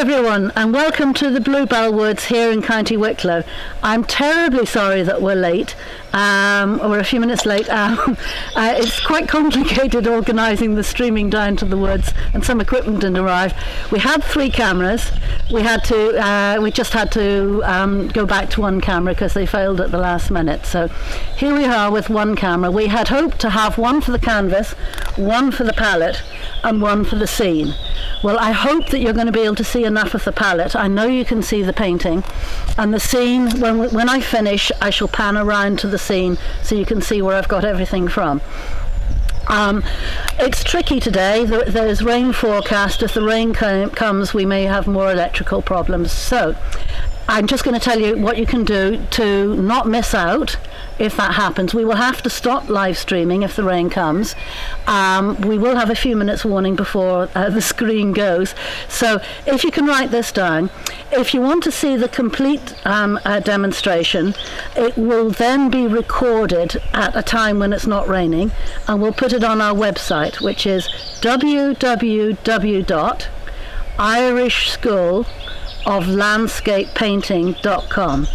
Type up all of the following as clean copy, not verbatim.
everyone, and welcome to the Bluebell Woods here in County Wicklow. I'm terribly sorry that we're late. We're a few minutes late. It's quite complicated organising the streaming down to the woods, and some equipment didn't arrive. We had 3 cameras. We just had to go back to 1 camera because they failed at the last minute. So here we are with 1 camera. We had hoped to have 1 for the canvas, 1 for the palette, and 1 for the scene. Well, I hope that you're going to be able to see enough of the palette. I know you can see the painting, and the scene, when I finish, I shall pan around to the scene so you can see where I've got everything from. It's tricky today. There's rain forecast. If the rain comes, we may have more electrical problems. So I'm just going to tell you what you can do to not miss out if that happens. We will have to stop live streaming if the rain comes. We will have a few minutes warning before the screen goes. So if you can write this down, if you want to see the complete demonstration, it will then be recorded at a time when it's not raining, and we'll put it on our website, which is www.irishschooloflandscapepainting.com.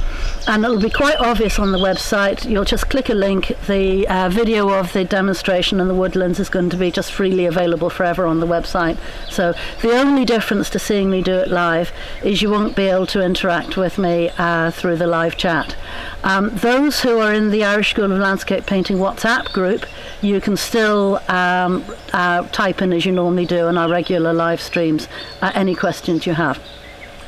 And it'll be quite obvious on the website. You'll just click a link. The video of the demonstration and the woodlands is going to be just freely available forever on the website. So the only difference to seeing me do it live is you won't be able to interact with me through the live chat. Those who are in the Irish School of Landscape Painting WhatsApp group, you can still type in as you normally do on our regular live streams any questions you have.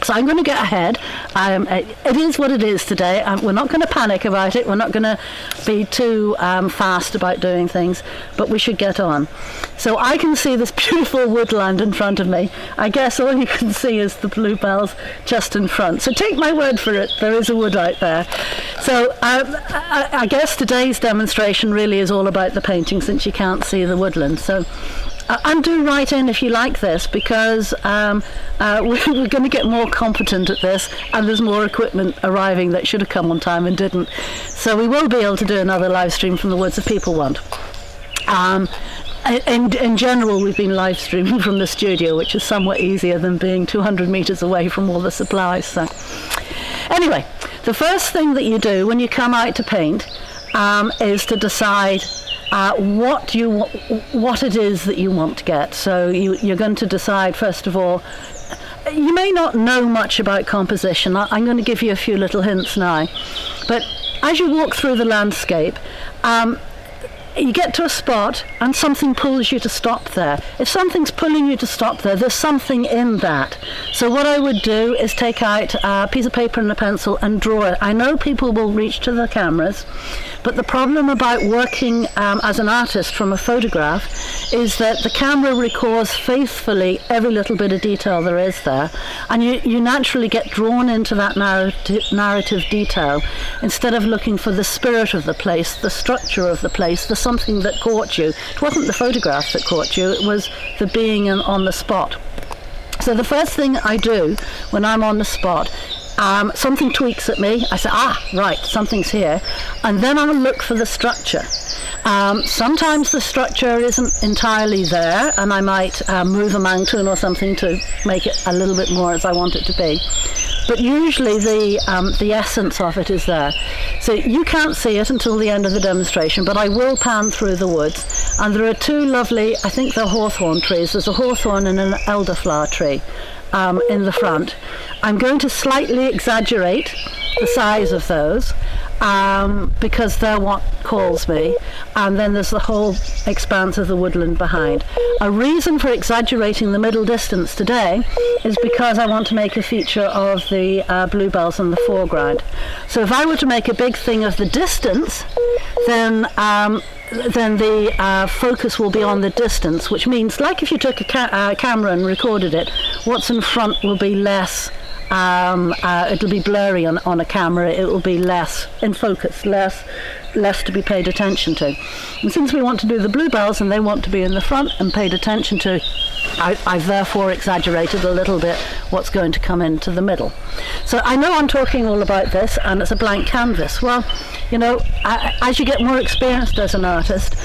So I'm going to get ahead. It is what it is today. We're not going to panic about it. We're not going to be too fast about doing things, but we should get on. So I can see this beautiful woodland in front of me. I guess all you can see is the bluebells just in front. So take my word for it, there is a wood out there. So I guess today's demonstration really is all about the painting, since you can't see the woodland. So and do write in if you like this, because we're going to get more competent at this, and there's more equipment arriving that should have come on time and didn't. So we will be able to do another live stream from the woods if people want. In general, we've been live streaming from the studio, which is somewhat easier than being 200 metres away from all the supplies. So anyway, the first thing that you do when you come out to paint is to decide what it is that you want to get. So you're going to decide, first of all, you may not know much about composition. I'm going to give you a few little hints now. But as you walk through the landscape, you get to a spot and something pulls you to stop there. If something's pulling you to stop there, there's something in that. So what I would do is take out a piece of paper and a pencil and draw it. I know people will reach to the cameras, but the problem about working as an artist from a photograph is that the camera records faithfully every little bit of detail there is there, and you naturally get drawn into that narrative detail instead of looking for the spirit of the place, the structure of the place, the something that caught you. It wasn't the photograph that caught you, it was the being on the spot. So the first thing I do when I'm on the spot, something tweaks at me, I say, right, something's here, and then I'll look for the structure. Sometimes the structure isn't entirely there, and I might move a mountain or something to make it a little bit more as I want it to be. But usually the essence of it is there. So you can't see it until the end of the demonstration, but I will pan through the woods. And there are 2 lovely, I think they're hawthorn trees. There's a hawthorn and an elderflower tree in the front. I'm going to slightly exaggerate the size of those because they're what calls me, and then there's the whole expanse of the woodland behind. A reason for exaggerating the middle distance today is because I want to make a feature of the bluebells in the foreground. So if I were to make a big thing of the distance, then the focus will be on the distance, which means, like if you took a camera and recorded it, what's in front will be less, it'll be blurry on a camera, it will be less in focus, less less to be paid attention to. And since we want to do the bluebells and they want to be in the front and paid attention to, I've therefore exaggerated a little bit what's going to come into the middle. So I know I'm talking all about this and it's a blank canvas. Well, you know, as you get more experienced as an artist,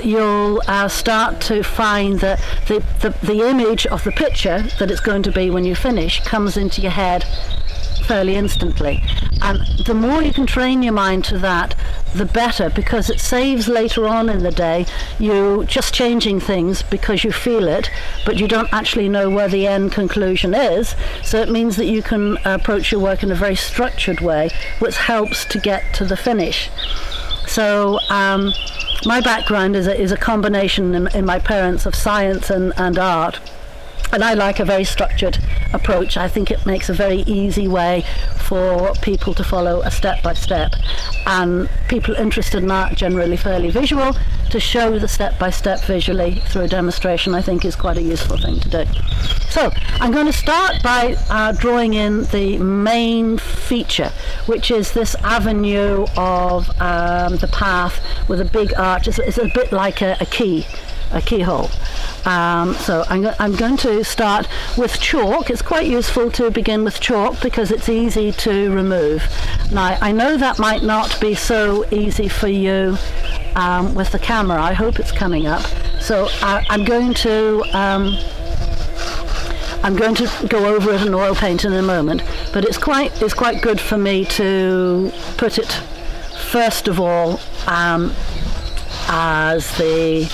you'll start to find that the image of the picture that it's going to be when you finish comes into your head fairly instantly, and the more you can train your mind to that, the better, because it saves later on in the day you just changing things because you feel it, but you don't actually know where the end conclusion is. So it means that you can approach your work in a very structured way, which helps to get to the finish. So my background is a combination in my parents of science and art. And I like a very structured approach. I think it makes a very easy way for people to follow a step-by-step. And people interested in art, generally fairly visual, to show the step-by-step visually through a demonstration, I think is quite a useful thing to do. So I'm going to start by drawing in the main feature, which is this avenue of the path with a big arch. It's a bit like a keyhole. So I'm going to start with chalk. It's quite useful to begin with chalk because it's easy to remove. Now, I know that might not be so easy for you with the camera. I hope it's coming up. So I'm going to go over it in oil paint in a moment, but it's quite good for me to put it first of all as the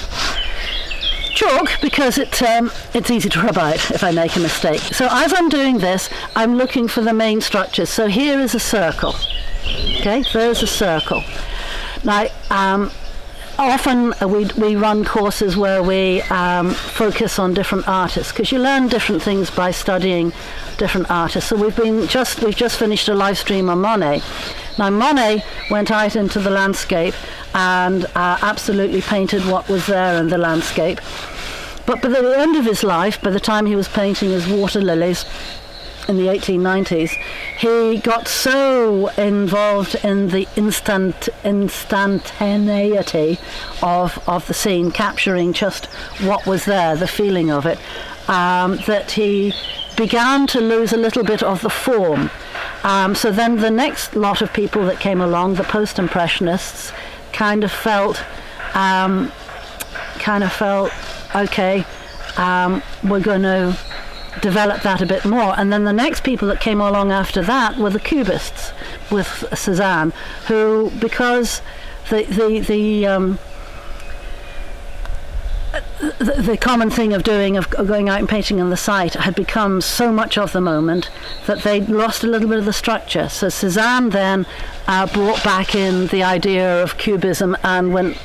chalk, because it's easy to rub out if I make a mistake. So as I'm doing this, I'm looking for the main structures. So here is a circle. Okay, there's a circle. Now, often we run courses where we focus on different artists, because you learn different things by studying different artists. So we've just finished a live stream on Monet. Now, Monet went out into the landscape and absolutely painted what was there in the landscape. But by the end of his life, by the time he was painting his water lilies in the 1890s, he got so involved in the instantaneity of the scene, capturing just what was there, the feeling of it, that he began to lose a little bit of the form. So then the next lot of people that came along, the post-impressionists, kind of felt okay, we're going to develop that a bit more. And then the next people that came along after that were the cubists with Cézanne, who, because the common thing of going out and painting on the site had become so much of the moment that they lost a little bit of the structure. So Cézanne then brought back in the idea of cubism and went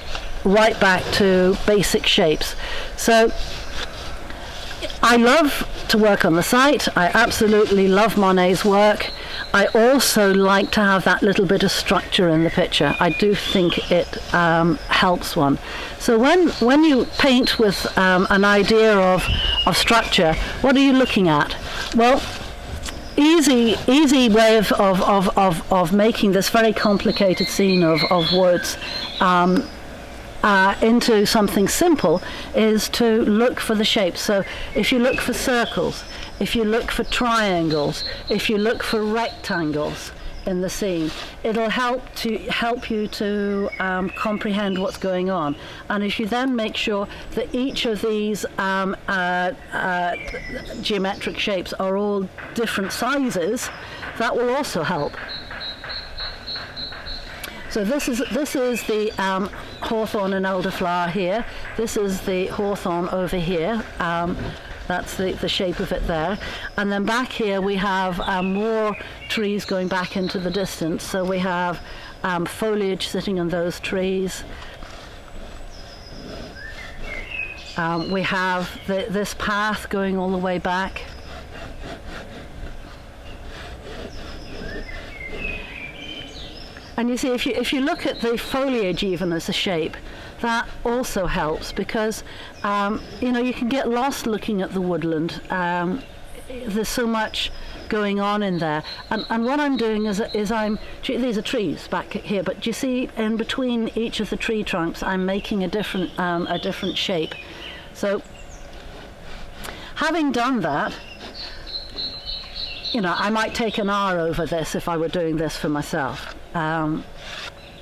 right back to basic shapes. So I love to work on the site. I absolutely love Monet's work. I also like to have that little bit of structure in the picture. I do think it helps one. So when you paint with an idea of structure, what are you looking at? Well, easy way of making this very complicated scene of woods into something simple is to look for the shapes. So if you look for circles, if you look for triangles, if you look for rectangles in the scene, it'll help you to comprehend what's going on. And if you then make sure that each of these geometric shapes are all different sizes, that will also help. So this is the hawthorn and elderflower here. This is the hawthorn over here. That's the shape of it there. And then back here we have more trees going back into the distance. So we have foliage sitting on those trees. We have this path going all the way back. And you see, if you look at the foliage even as a shape, that also helps, because you can get lost looking at the woodland. there's so much going on in there, and what I'm doing is these are trees back here, but you see in between each of the tree trunks I'm making a different shape. So having done that, you know, I might take an hour over this if I were doing this for myself.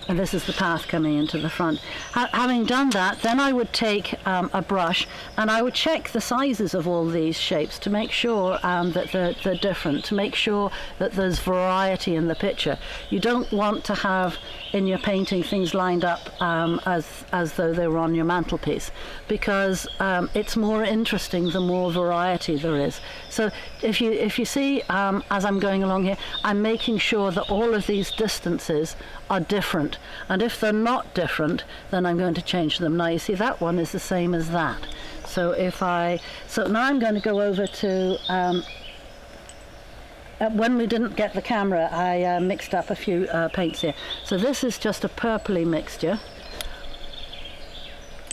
And this is the path coming into the front. Having done that, then I would take a brush and I would check the sizes of all these shapes to make sure that they're different, to make sure that there's variety in the picture. You don't want to have in your painting things lined up as though they were on your mantelpiece, because it's more interesting the more variety there is. So if you see, as I'm going along here, I'm making sure that all of these distances are different, and if they're not different, then I'm going to change them. Now you see that one is the same as that. So now I'm going to go over to when we didn't get the camera, I mixed up a few paints here. So this is just a purpley mixture,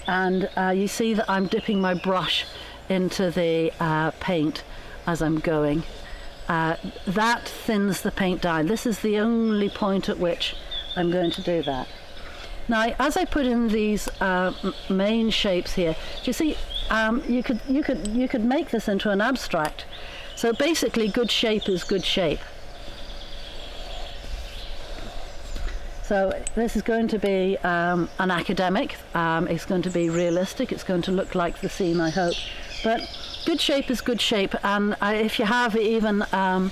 and you see that I'm dipping my brush into the paint as I'm going. That thins the paint down. This is the only point at which I'm going to do that. Now, as I put in these main shapes here, do you see, you could make this into an abstract. So basically, good shape is good shape. So this is going to be an academic. It's going to be realistic. It's going to look like the scene, I hope. But good shape is good shape, and if you have even a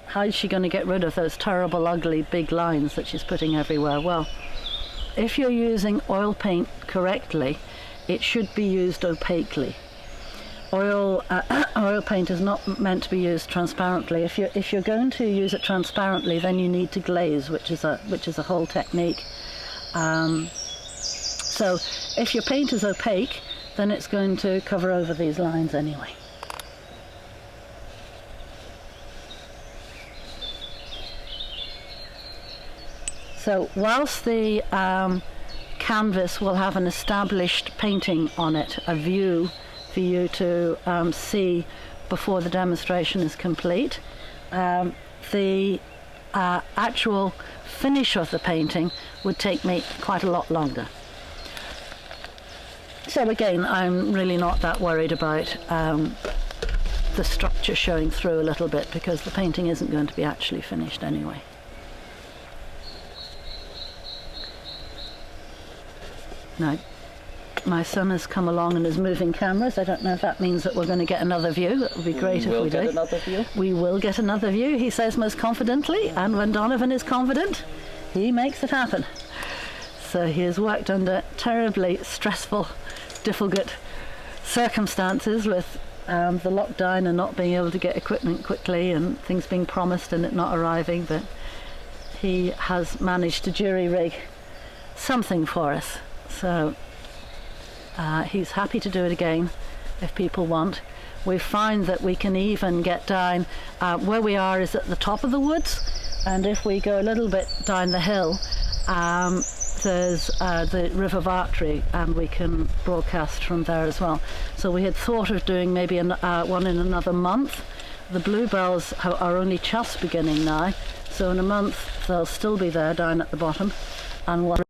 how's she going to get rid of those terrible, ugly, big lines that she's putting everywhere? Well, if you're using oil paint correctly, it should be used opaquely. Oil paint is not meant to be used transparently. If you're going to use it transparently, then you need to glaze, which is a whole technique. So if your paint is opaque, then it's going to cover over these lines anyway. So whilst the canvas will have an established painting on it, a view for you to see before the demonstration is complete, the actual finish of the painting would take me quite a lot longer. So again, I'm really not that worried about the structure showing through a little bit, because the painting isn't going to be actually finished anyway. Now, my son has come along and is moving cameras. I don't know if that means that we're going to get another view. It would be great if we do. Another view. We will get another view, he says most confidently, and when Donovan is confident, he makes it happen. So he has worked under terribly stressful, difficult circumstances with the lockdown and not being able to get equipment quickly and things being promised and it not arriving, but he has managed to jury-rig something for us. So he's happy to do it again if people want. We've found that we can even get down, where we are is at the top of the woods, and if we go a little bit down the hill, there's the River Vartry, and we can broadcast from there as well. So we had thought of doing maybe one in another month. The bluebells are only just beginning now, so in a month they'll still be there down at the bottom, and what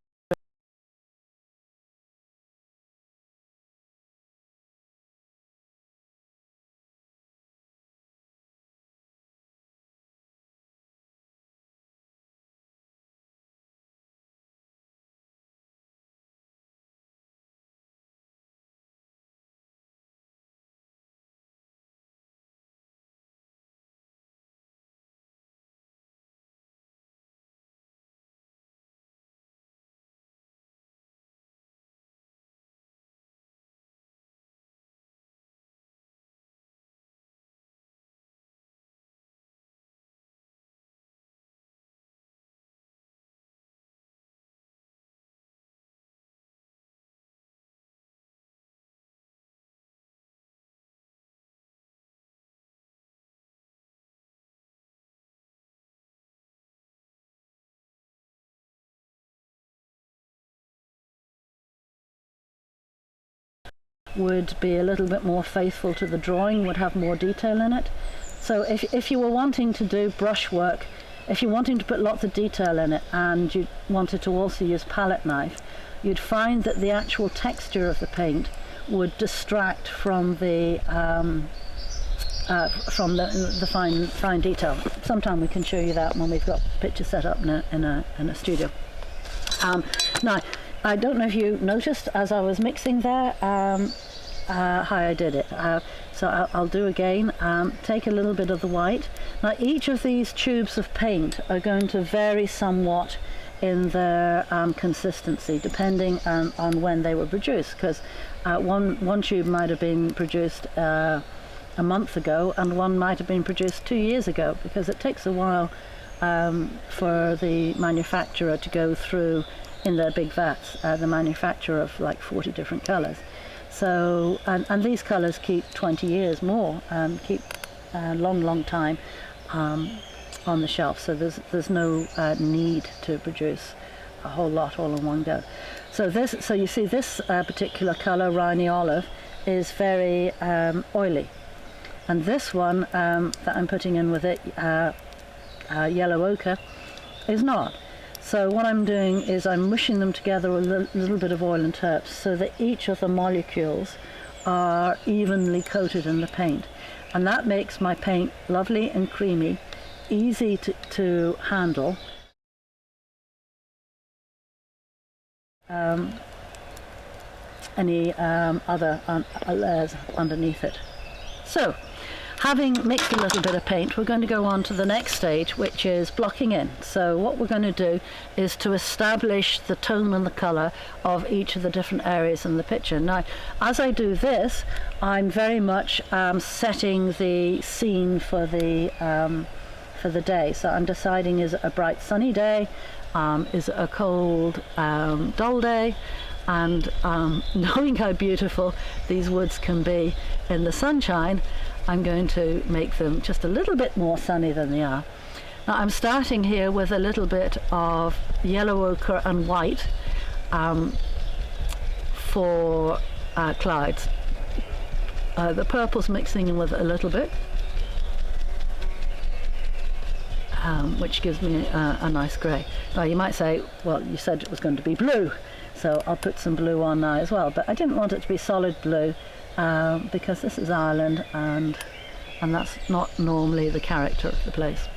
would be a little bit more faithful to the drawing, would have more detail in it. So if you were wanting to do brushwork, if you're wanting to put lots of detail in it and you wanted to also use palette knife, you'd find that the actual texture of the paint would distract from the fine detail. Sometime we can show you that when we've got pictures set up in a studio. Now, I don't know if you noticed as I was mixing there how I did it. So I'll do again. Take a little bit of the white. Now each of these tubes of paint are going to vary somewhat in their consistency depending on when they were produced, because one tube might have been produced a month ago and one might have been produced 2 years ago, because it takes a while for the manufacturer to go through in their big vats, the manufacture of like 40 different colours. So, and these colours keep 20 years more, keep a long time on the shelf. So there's no need to produce a whole lot all in one go. So you see this particular colour, Rhine Olive, is very oily, and this one that I'm putting in with it, Yellow Ochre, is not. So what I'm doing is I'm mushing them together with a little bit of oil and terps so that each of the molecules are evenly coated in the paint. And that makes my paint lovely and creamy, easy to handle. Any other layers underneath it. So, having mixed a little bit of paint, we're going to go on to the next stage, which is blocking in. So what we're going to do is to establish the tone and the colour of each of the different areas in the picture. Now, as I do this, I'm very much setting the scene for the day. So I'm deciding, is it a bright sunny day? Is it a cold, dull day? And knowing how beautiful these woods can be in the sunshine, I'm going to make them just a little bit more sunny than they are. Now I'm starting here with a little bit of yellow ochre and white for clouds. The purple's mixing in with a little bit, which gives me a nice grey. Now you might say, well, you said it was going to be blue, so I'll put some blue on now as well, but I didn't want it to be solid blue because this is Ireland and that's not normally the character of the place.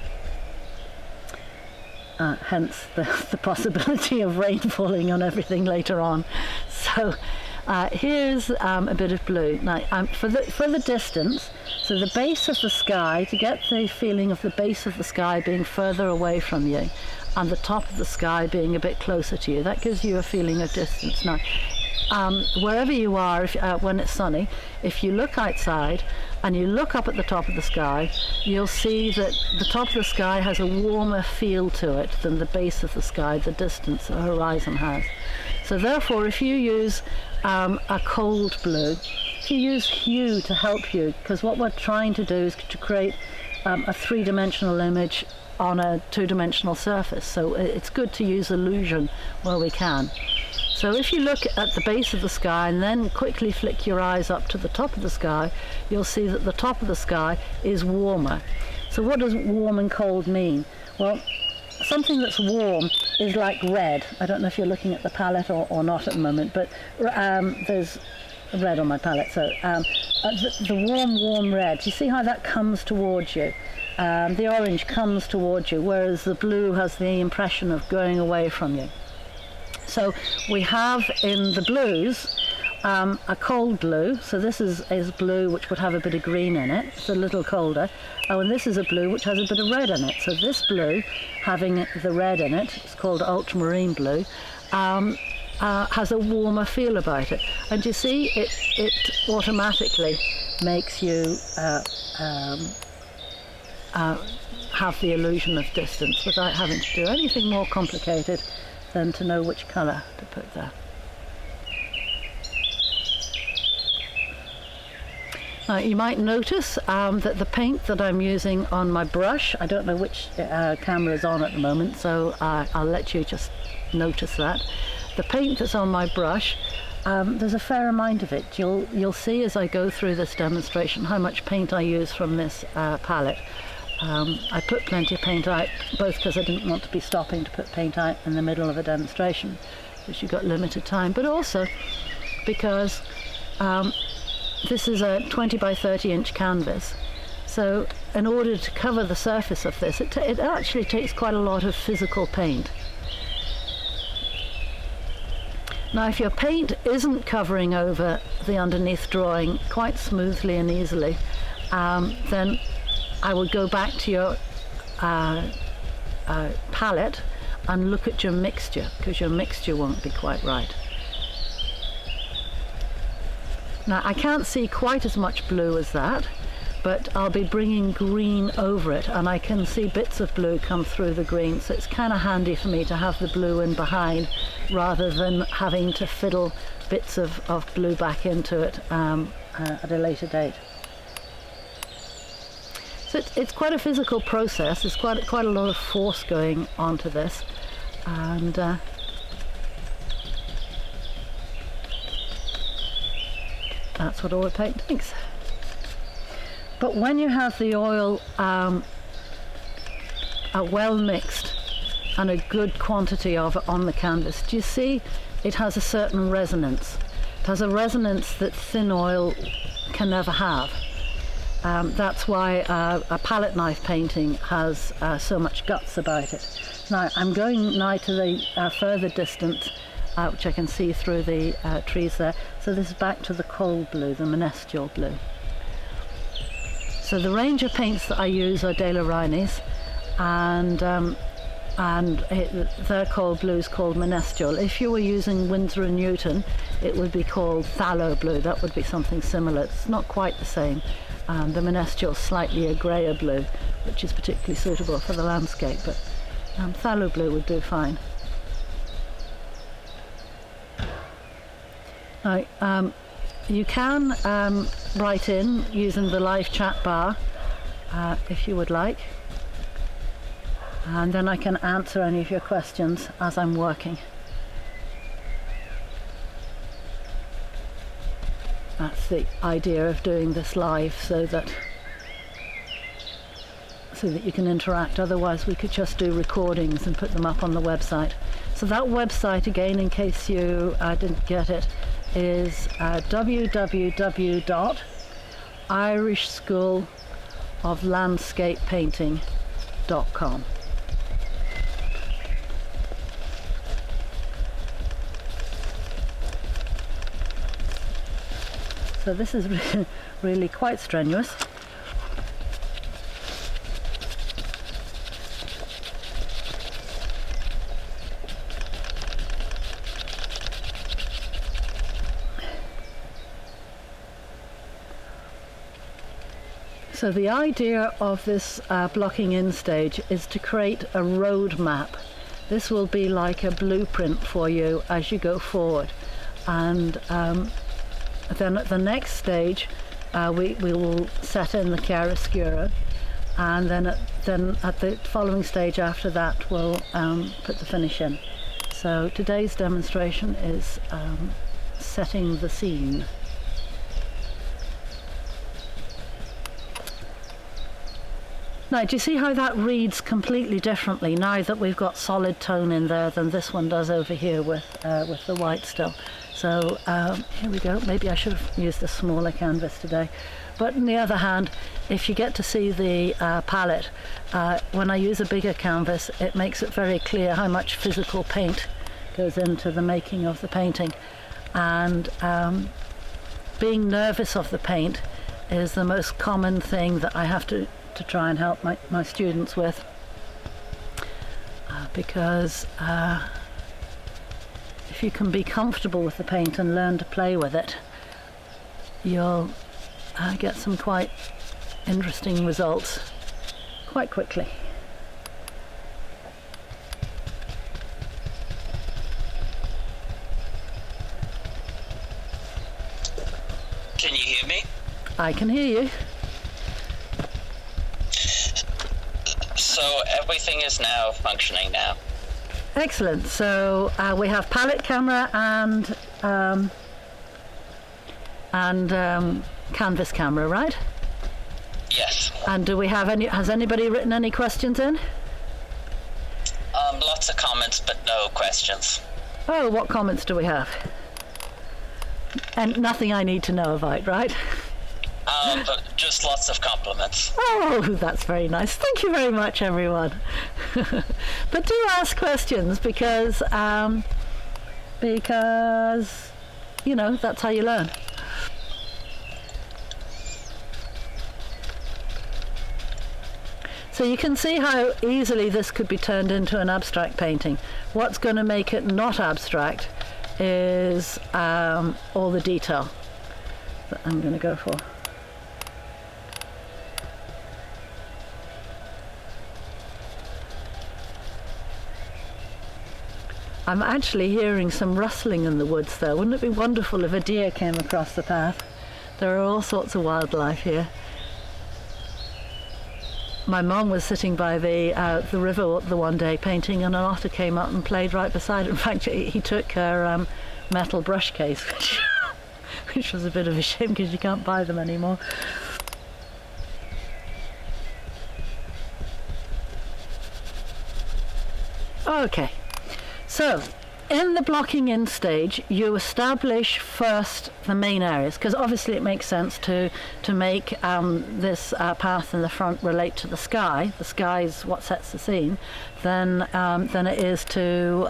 Hence the possibility of rain falling on everything later on. So here's a bit of blue. Now for the distance, so the base of the sky, to get the feeling of the base of the sky being further away from you and the top of the sky being a bit closer to you, that gives you a feeling of distance. Now wherever you are, when it's sunny, if you look outside and you look up at the top of the sky, you'll see that the top of the sky has a warmer feel to it than the base of the sky, the distance the horizon has. So therefore, if you use a cold blue, if you use hue to help you, because what we're trying to do is to create a three-dimensional image on a two-dimensional surface, so it's good to use illusion where we can. So if you look at the base of the sky and then quickly flick your eyes up to the top of the sky, you'll see that the top of the sky is warmer. So what does warm and cold mean? Well, something that's warm is like red. I don't know if you're looking at the palette or not at the moment, but there's red on my palette. So the warm red, you see how that comes towards you? The orange comes towards you, whereas the blue has the impression of going away from you. So we have in the blues a cold blue, so this is blue which would have a bit of green in it, it's a little colder. Oh, and this is a blue which has a bit of red in it. So this blue, having the red in it, it's called ultramarine blue, has a warmer feel about it. And you see, it automatically makes you have the illusion of distance without having to do anything more complicated than to know which colour to put there. Now you might notice that the paint that I'm using on my brush, I don't know which camera is on at the moment, so I'll let you just notice that. The paint that's on my brush, there's a fair amount of it. You'll see as I go through this demonstration how much paint I use from this palette. I put plenty of paint out, both because I didn't want to be stopping to put paint out in the middle of a demonstration, because you've got limited time, but also because this is a 20 by 30 inch canvas. So in order to cover the surface of this, it actually takes quite a lot of physical paint. Now if your paint isn't covering over the underneath drawing quite smoothly and easily, then I would go back to your palette and look at your mixture, because your mixture won't be quite right. Now I can't see quite as much blue as that, but I'll be bringing green over it, and I can see bits of blue come through the green, so it's kind of handy for me to have the blue in behind rather than having to fiddle bits of blue back into it at a later date. So it's quite a physical process. There's quite a lot of force going onto this, and that's what oil paint takes. But when you have the oil well mixed and a good quantity of it on the canvas, do you see it has a certain resonance? It has a resonance that thin oil can never have. That's why a palette knife painting has so much guts about it. Now I'm going now to the further distance, which I can see through the trees there. So this is back to the cold blue, the monestial blue. So the range of paints that I use are De La Reyni's, and their cold blue is called monestial. If you were using Winsor & Newton, it would be called phthalo blue. That would be something similar. It's not quite the same. The monestial is slightly a greyer blue, which is particularly suitable for the landscape, but phthalo blue would do fine. Now, you can write in using the live chat bar if you would like, and then I can answer any of your questions as I'm working. That's the idea of doing this live, so that you can interact. Otherwise we could just do recordings and put them up on the website. So that website, again, in case you didn't get it, is www.irishschooloflandscapepainting.com. So this is really quite strenuous. So the idea of this blocking in stage is to create a road map. This will be like a blueprint for you as you go forward, and then at the next stage we will set in the chiaroscuro, and then at the following stage after that we'll put the finish in. So today's demonstration is setting the scene. Now, do you see how that reads completely differently now that we've got solid tone in there than this one does over here with the white still? So here we go. Maybe I should have used a smaller canvas today. But on the other hand, if you get to see the palette, when I use a bigger canvas, it makes it very clear how much physical paint goes into the making of the painting. And being nervous of the paint is the most common thing that I have to try and help my students with, because if you can be comfortable with the paint and learn to play with it, you'll get some quite interesting results quite quickly. Can you hear me? I can hear you. So everything is now functioning now. Excellent. So we have palette camera and canvas camera, right? Yes. And do we have has anybody written any questions in? Lots of comments, but no questions. Oh, what comments do we have? And nothing I need to know about, right? But just lots of compliments. Oh, that's very nice. Thank you very much, everyone. But do ask questions because you know, that's how you learn. So you can see how easily this could be turned into an abstract painting. What's going to make it not abstract is all the detail that I'm going to go for. I'm actually hearing some rustling in the woods there. Wouldn't it be wonderful if a deer came across the path? There are all sorts of wildlife here. My mum was sitting by the river the one day painting, and an otter came up and played right beside it. In fact, he took her metal brush case, which was a bit of a shame because you can't buy them anymore. Okay. So, in the blocking in stage, you establish first the main areas, because obviously it makes sense to make this path in the front relate to the sky. The sky is what sets the scene. Then it is to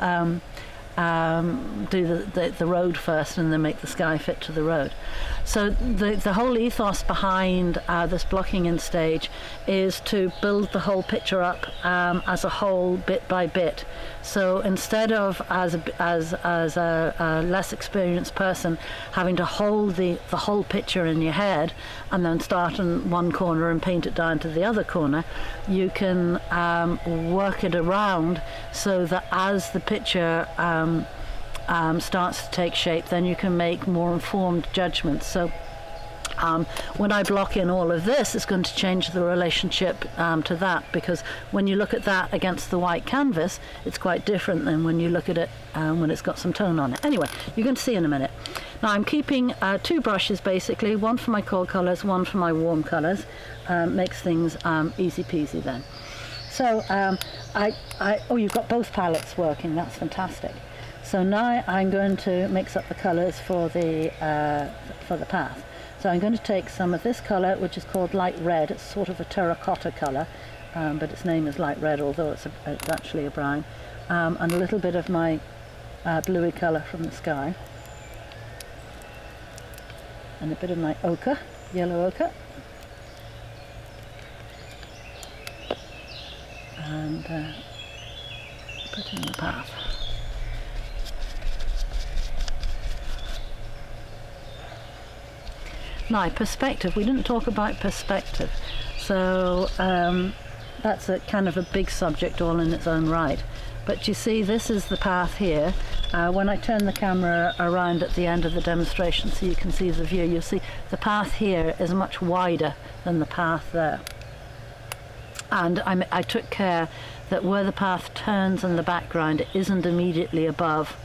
do the road first and then make the sky fit to the road. So the whole ethos behind this blocking in stage is to build the whole picture up as a whole, bit by bit. So instead of as a less experienced person having to hold the whole picture in your head and then start in one corner and paint it down to the other corner, you can work it around so that as the picture starts to take shape, then you can make more informed judgments. So when I block in all of this, it's going to change the relationship to that, because when you look at that against the white canvas, it's quite different than when you look at it when it's got some tone on it. Anyway, you're going to see in a minute. Now I'm keeping two brushes basically, one for my cold colours, one for my warm colours. Makes things easy peasy then. So oh, you've got both palettes working, that's fantastic. So now I'm going to mix up the colours for the path. So I'm going to take some of this colour, which is called light red. It's sort of a terracotta colour, but its name is light red, although it's actually a brown. And a little bit of my bluey colour from the sky. And a bit of my ochre, yellow ochre. And put in the path. Now, perspective. We didn't talk about perspective. So that's a kind of a big subject all in its own right. But you see, this is the path here. When I turn the camera around at the end of the demonstration so you can see the view, you'll see the path here is much wider than the path there. And I took care that where the path turns in the background, it isn't immediately above.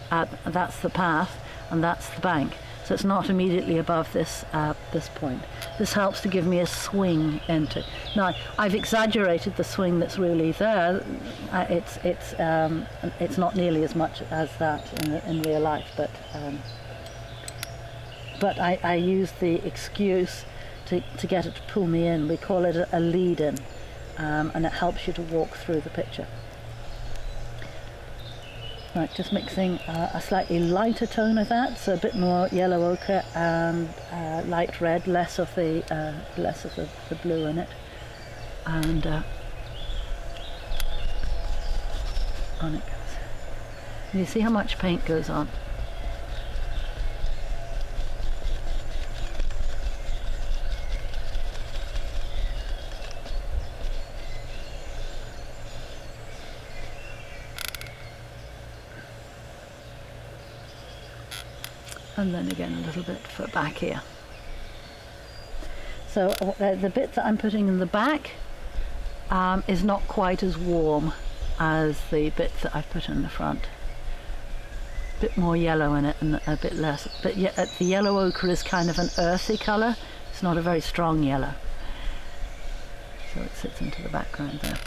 That's the path, and that's the bank. So it's not immediately above this point. This helps to give me a swing into. Now I've exaggerated the swing that's really there. It's not nearly as much as that in real life, but I use the excuse to get it to pull me in. We call it a lead-in, and it helps you to walk through the picture. Right, just mixing a slightly lighter tone of that, so a bit more yellow ochre and light red, less of the blue in it, and on it goes. And you see how much paint goes on. And then again a little bit for back here. So the bit that I'm putting in the back is not quite as warm as the bit that I've put in the front. A bit more yellow in it and a bit less. But the yellow ochre is kind of an earthy colour. It's not a very strong yellow. So it sits into the background there.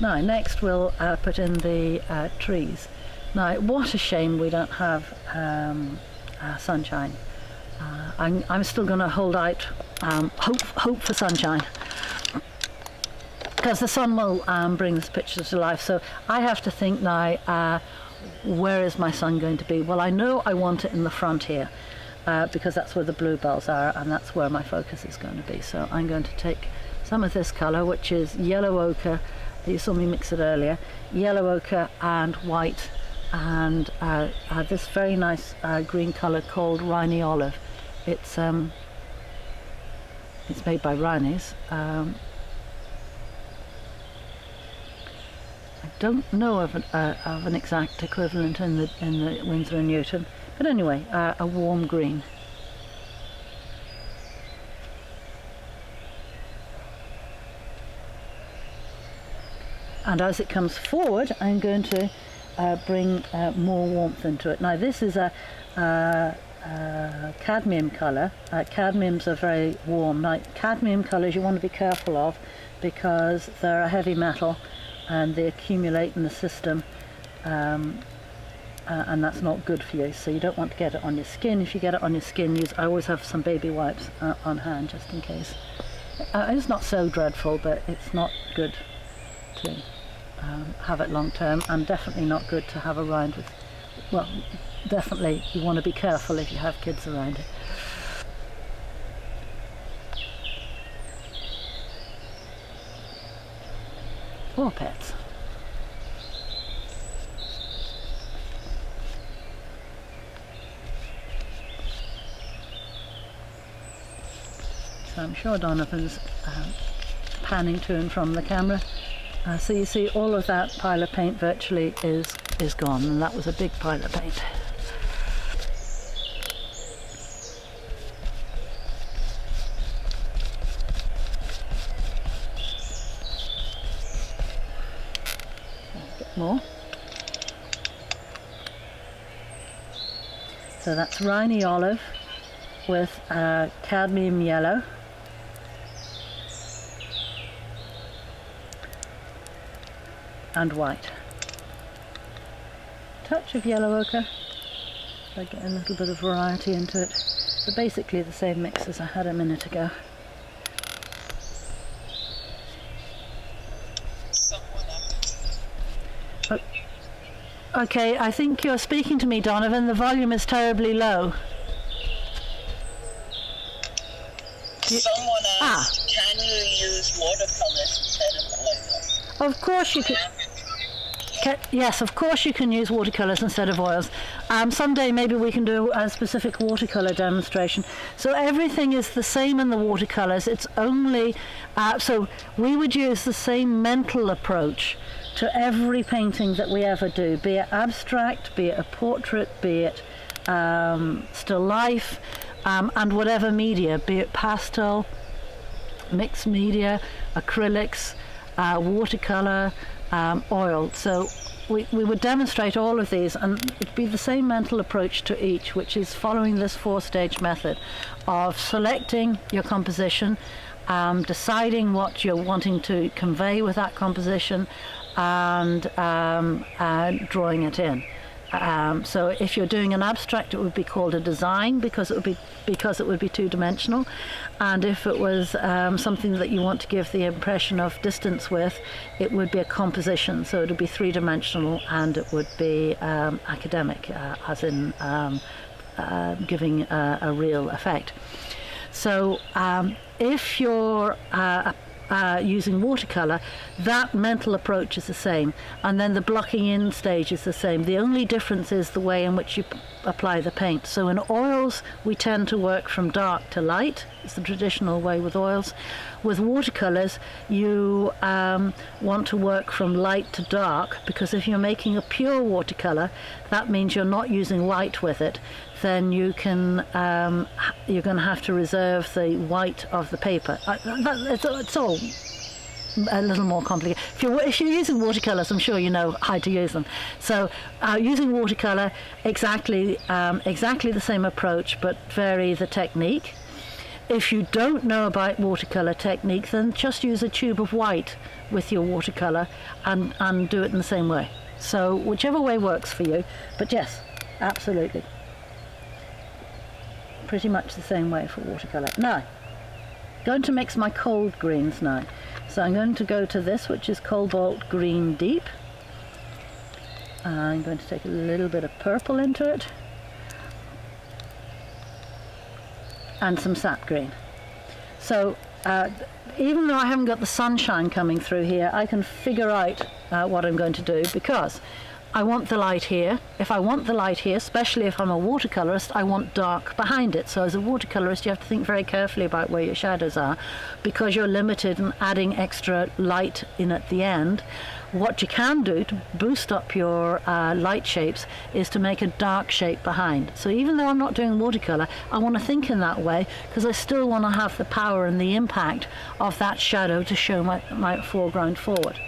Now next we'll put in the trees. Now what a shame we don't have sunshine. I'm still going to hold out hope for sunshine, because the sun will bring this picture to life. So I have to think now, where is my sun going to be? Well, I know I want it in the front here, because that's where the bluebells are, and that's where my focus is going to be. So I'm going to take some of this colour, which is yellow ochre. You saw me mix it earlier. Yellow ochre and white, and this very nice green colour called Rhynie Olive. It's made by Rhynie's. I don't know of an exact equivalent in the Winsor & Newton, but anyway, a warm green. And as it comes forward, I'm going to bring more warmth into it. Now this is a cadmium colour. Cadmiums are very warm. Now cadmium colours you want to be careful of, because they're a heavy metal and they accumulate in the system, and that's not good for you. So you don't want to get it on your skin. If you get it on your skin, I always have some baby wipes on hand just in case. It's not so dreadful, but it's not good to have it long term, and definitely not good to have around with. Well, definitely you want to be careful if you have kids around it. Or pets. So I'm sure Donovan's panning to and from the camera. So you see all of that pile of paint virtually is gone, and that was a big pile of paint. A bit more. So that's Rhynie Olive with cadmium yellow. And white. Touch of yellow ochre, so I get a little bit of variety into it. So basically the same mix as I had a minute ago. Okay, I think you're speaking to me, Donovan. The volume is terribly low. Someone asked, can you use watercolors instead of oils? Of course you can. Yes, of course you can use watercolours instead of oils. Someday maybe we can do a specific watercolour demonstration. So everything is the same in the watercolours. It's only, so we would use the same mental approach to every painting that we ever do, be it abstract, be it a portrait, be it still life, and whatever media, be it pastel, mixed media, acrylics, watercolor, oil. So we would demonstrate all of these, and it'd be the same mental approach to each, which is following this 4-stage method of selecting your composition, deciding what you're wanting to convey with that composition, and drawing it in. So if you're doing an abstract, it would be called a design because it would be two-dimensional, and if it was something that you want to give the impression of distance with, it would be a composition. So it would be three-dimensional, and it would be academic, as in giving a real effect. So if you're using watercolor, that mental approach is the same, and then the blocking in stage is the same. The only difference is the way in which you apply the paint. So in oils, we tend to work from dark to light. It's the traditional way with oils. With watercolors, you want to work from light to dark, because if you're making a pure watercolor, that means you're not using white with it. Then you can you're going to have to reserve the white of the paper. It's all a little more complicated. If you're using watercolors, I'm sure you know how to use them. So using watercolor, exactly the same approach, but vary the technique. If you don't know about watercolor technique, then just use a tube of white with your watercolor and do it in the same way. So whichever way works for you, but yes, absolutely. Pretty much the same way for watercolor. Now, going to mix my cold greens now. So I'm going to go to this, which is Cobalt Green Deep. I'm going to take a little bit of purple into it, and some sap green. So even though I haven't got the sunshine coming through here, I can figure out what I'm going to do, because I want the light here. If I want the light here, especially if I'm a watercolorist, I want dark behind it. So as a watercolorist, you have to think very carefully about where your shadows are, because you're limited in adding extra light in at the end. What you can do to boost up your light shapes is to make a dark shape behind. So even though I'm not doing watercolor, I want to think in that way, because I still want to have the power and the impact of that shadow to show my foreground forward.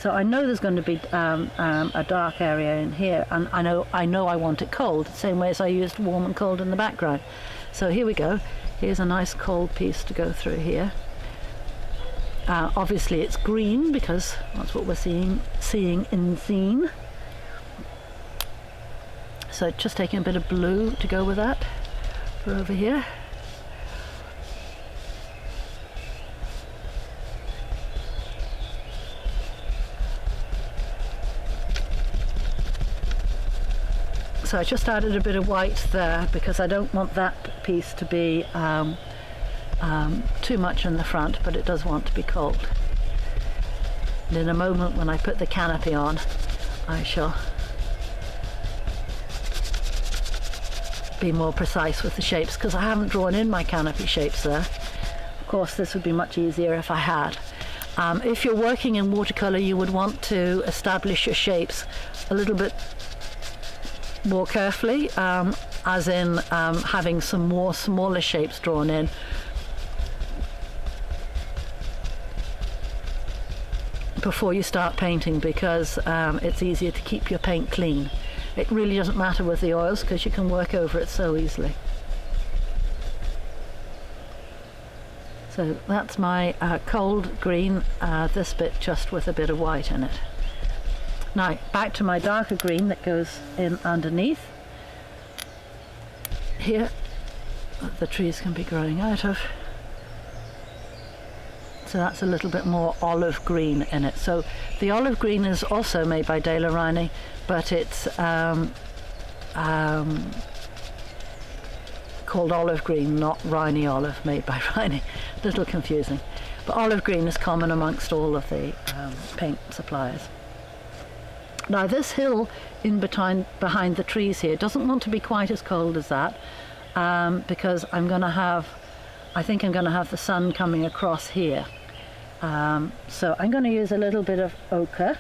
So I know there's going to be a dark area in here, and I know I want it cold, the same way as I used warm and cold in the background. So here we go. Here's a nice cold piece to go through here. Obviously it's green, because that's what we're seeing in scene. So just taking a bit of blue to go with that for over here. So I just added a bit of white there, because I don't want that piece to be too much in the front, but it does want to be cold. And in a moment, when I put the canopy on, I shall be more precise with the shapes, because I haven't drawn in my canopy shapes there. Of course, this would be much easier if I had. If you're working in watercolor, you would want to establish your shapes a little bit more carefully, as in having some more smaller shapes drawn in. Before you start painting, because it's easier to keep your paint clean. It really doesn't matter with the oils, because you can work over it so easily. So that's my cold green, this bit just with a bit of white in it. Now back to my darker green that goes in underneath here, that the trees can be growing out of. So that's a little bit more olive green in it. So the olive green is also made by De La Reynie, but it's called olive green, not Reynie olive, made by Reynie. A little confusing. But olive green is common amongst all of the paint suppliers. Now this hill behind the trees here doesn't want to be quite as cold as that, because I think I'm going to have the sun coming across here. So I'm going to use a little bit of ochre,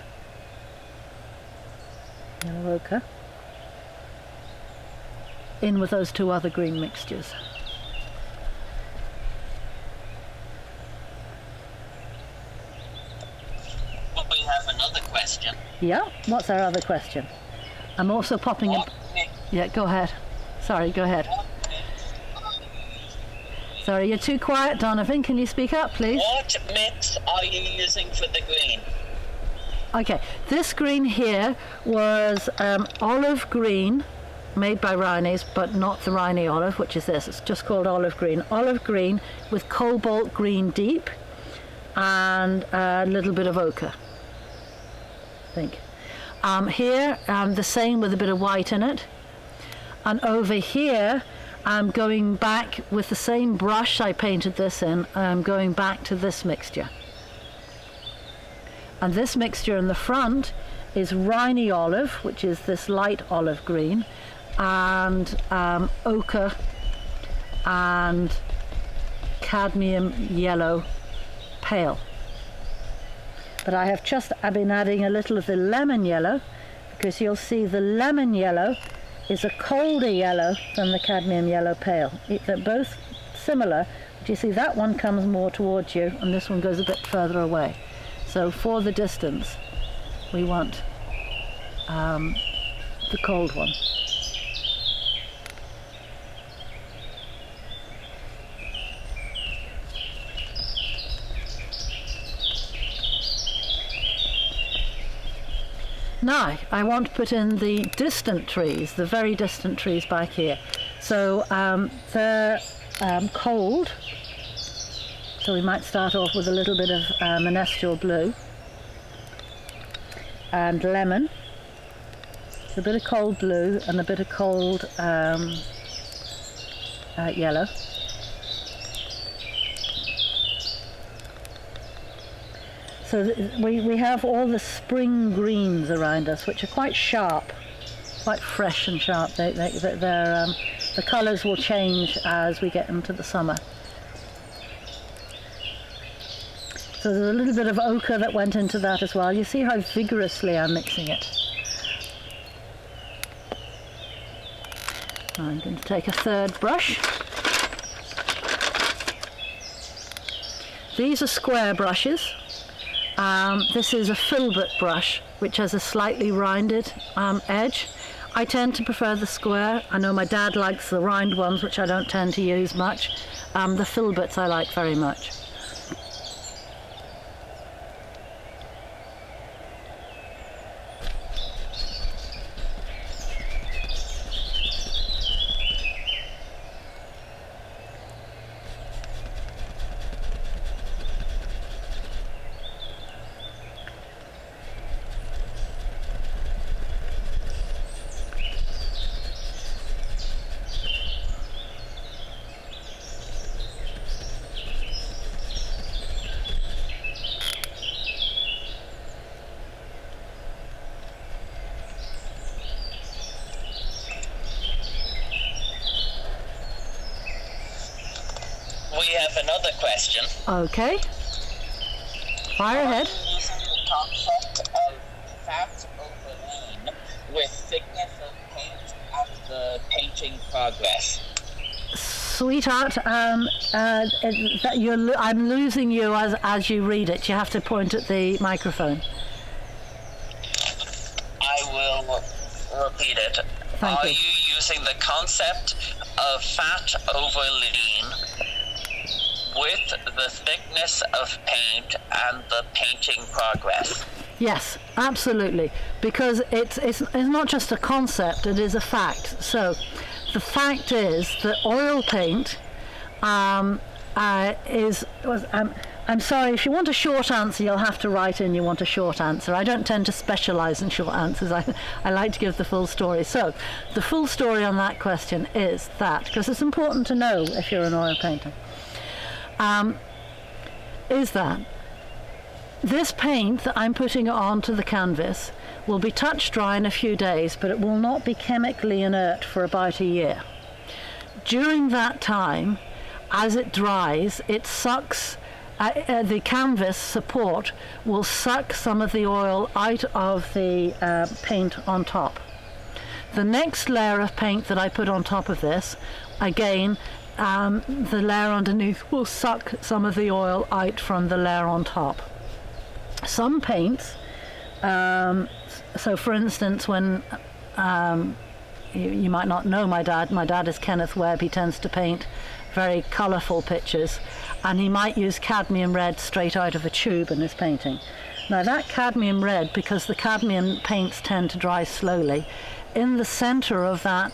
yellow ochre, in with those two other green mixtures. Yeah, what's our other question? I'm also popping in. Yeah, go ahead. Sorry, go ahead. Sorry, you're too quiet, Donovan. Can you speak up, please? What mix are you using for the green? Okay, this green here was olive green, made by Rhiney's, but not the Rhiney olive, which is this. It's just called olive green. Olive green with cobalt green deep and a little bit of ochre, I think. Here, the same with a bit of white in it. And over here, I'm going back with the same brush I painted this in. I'm going back to this mixture. And this mixture in the front is Rhiney olive, which is this light olive green, and ochre and cadmium yellow pale. But I've been adding a little of the lemon yellow, because you'll see the lemon yellow is a colder yellow than the cadmium yellow pale. They're both similar, but you see that one comes more towards you and this one goes a bit further away. So for the distance, we want the cold one. Now, I want to put in the distant trees, the very distant trees back here. So they're cold, so we might start off with a little bit of menestral blue and lemon, a bit of cold blue and a bit of cold yellow. So we have all the spring greens around us, which are quite sharp, quite fresh and sharp. The colours will change as we get into the summer. So there's a little bit of ochre that went into that as well. You see how vigorously I'm mixing it. I'm going to take a third brush. These are square brushes. This is a filbert brush, which has a slightly rounded edge. I tend to prefer the square. I know my dad likes the round ones, which I don't tend to use much. The filberts I like very much. We have another question. Okay. Fire ahead. Are you using the concept of fat over lean with thickness of paint and the painting progress? Sweetheart, I'm losing you as you read it. You have to point at the microphone. I will repeat it. Thank you. Are you using the concept of fat over lean with the thickness of paint and the painting progress? Yes, absolutely, because it's not just a concept, it is a fact. So the fact is that oil paint I'm sorry, if you want a short answer, you'll have to write in you want a short answer. I don't tend to specialise in short answers. I like to give the full story. So the full story on that question is that, because it's important to know if you're an oil painter, is that this paint that I'm putting onto the canvas will be touch dry in a few days, but it will not be chemically inert for about a year. During that time, as it dries, it sucks, the canvas support will suck some of the oil out of the paint on top. The next layer of paint that I put on top of this, again, the layer underneath will suck some of the oil out from the layer on top. Some paints So for instance, when you might not know my dad is Kenneth Webb. He tends to paint very colourful pictures, and he might use cadmium red straight out of a tube in his painting. Now that cadmium red, because the cadmium paints tend to dry slowly, in the centre of that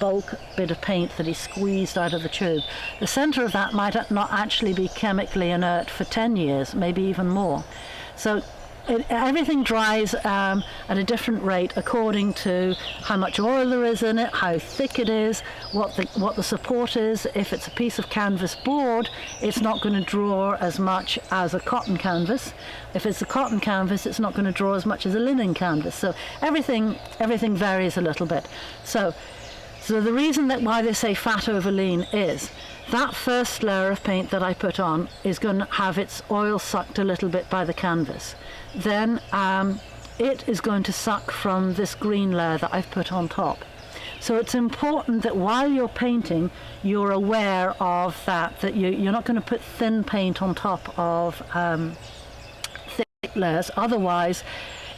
bulk bit of paint that he squeezed out of the tube, the centre of that might not actually be chemically inert for 10 years, maybe even more. So everything dries at a different rate according to how much oil there is in it, how thick it is, what the support is. If it's a piece of canvas board, it's not going to draw as much as a cotton canvas. If it's a cotton canvas, it's not going to draw as much as a linen canvas. So everything varies a little bit. So the reason that why they say fat over lean is that first layer of paint that I put on is going to have its oil sucked a little bit by the canvas. Then it is going to suck from this green layer that I've put on top. So it's important that while you're painting, you're aware of that you're not going to put thin paint on top of thick layers. Otherwise,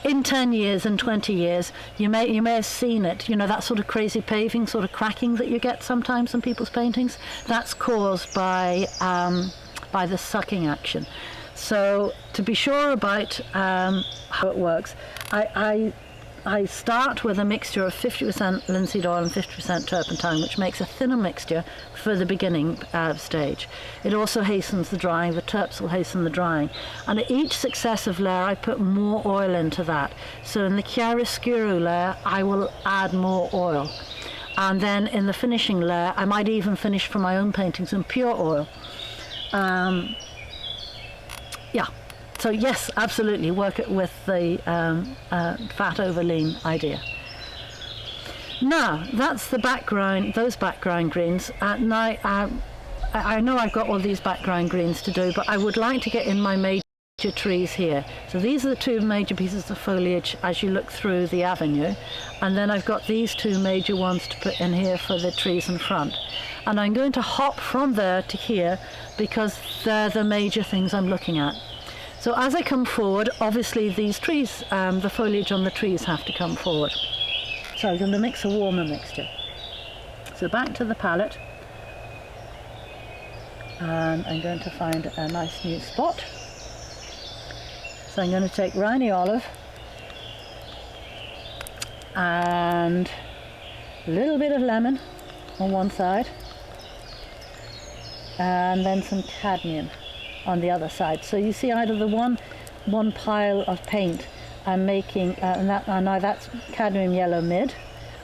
in 10 years and 20 years, you may have seen it, that sort of crazy paving, sort of cracking that you get sometimes in people's paintings. That's caused by the sucking action. So to be sure about how it works, I start with a mixture of 50% linseed oil and 50% turpentine, which makes a thinner mixture for the beginning stage. It also hastens the drying. The terps will hasten the drying. And at each successive layer, I put more oil into that. So in the chiaroscuro layer, I will add more oil. And then in the finishing layer, I might even finish for my own paintings in pure oil. Yeah. So yes, absolutely, work it with the fat over lean idea. Now, that's the background, those background greens. Now, I know I've got all these background greens to do, but I would like to get in my major trees here. So these are the two major pieces of foliage as you look through the avenue. And then I've got these two major ones to put in here for the trees in front. And I'm going to hop from there to here because they're the major things I'm looking at. So as I come forward, obviously these trees, the foliage on the trees have to come forward. So I'm going to mix a warmer mixture. So back to the palette. And I'm going to find a nice new spot. So I'm going to take Rhine olive and a little bit of lemon on one side and then some cadmium on the other side. So you see, out of the one pile of paint, I'm making, now that's cadmium yellow mid,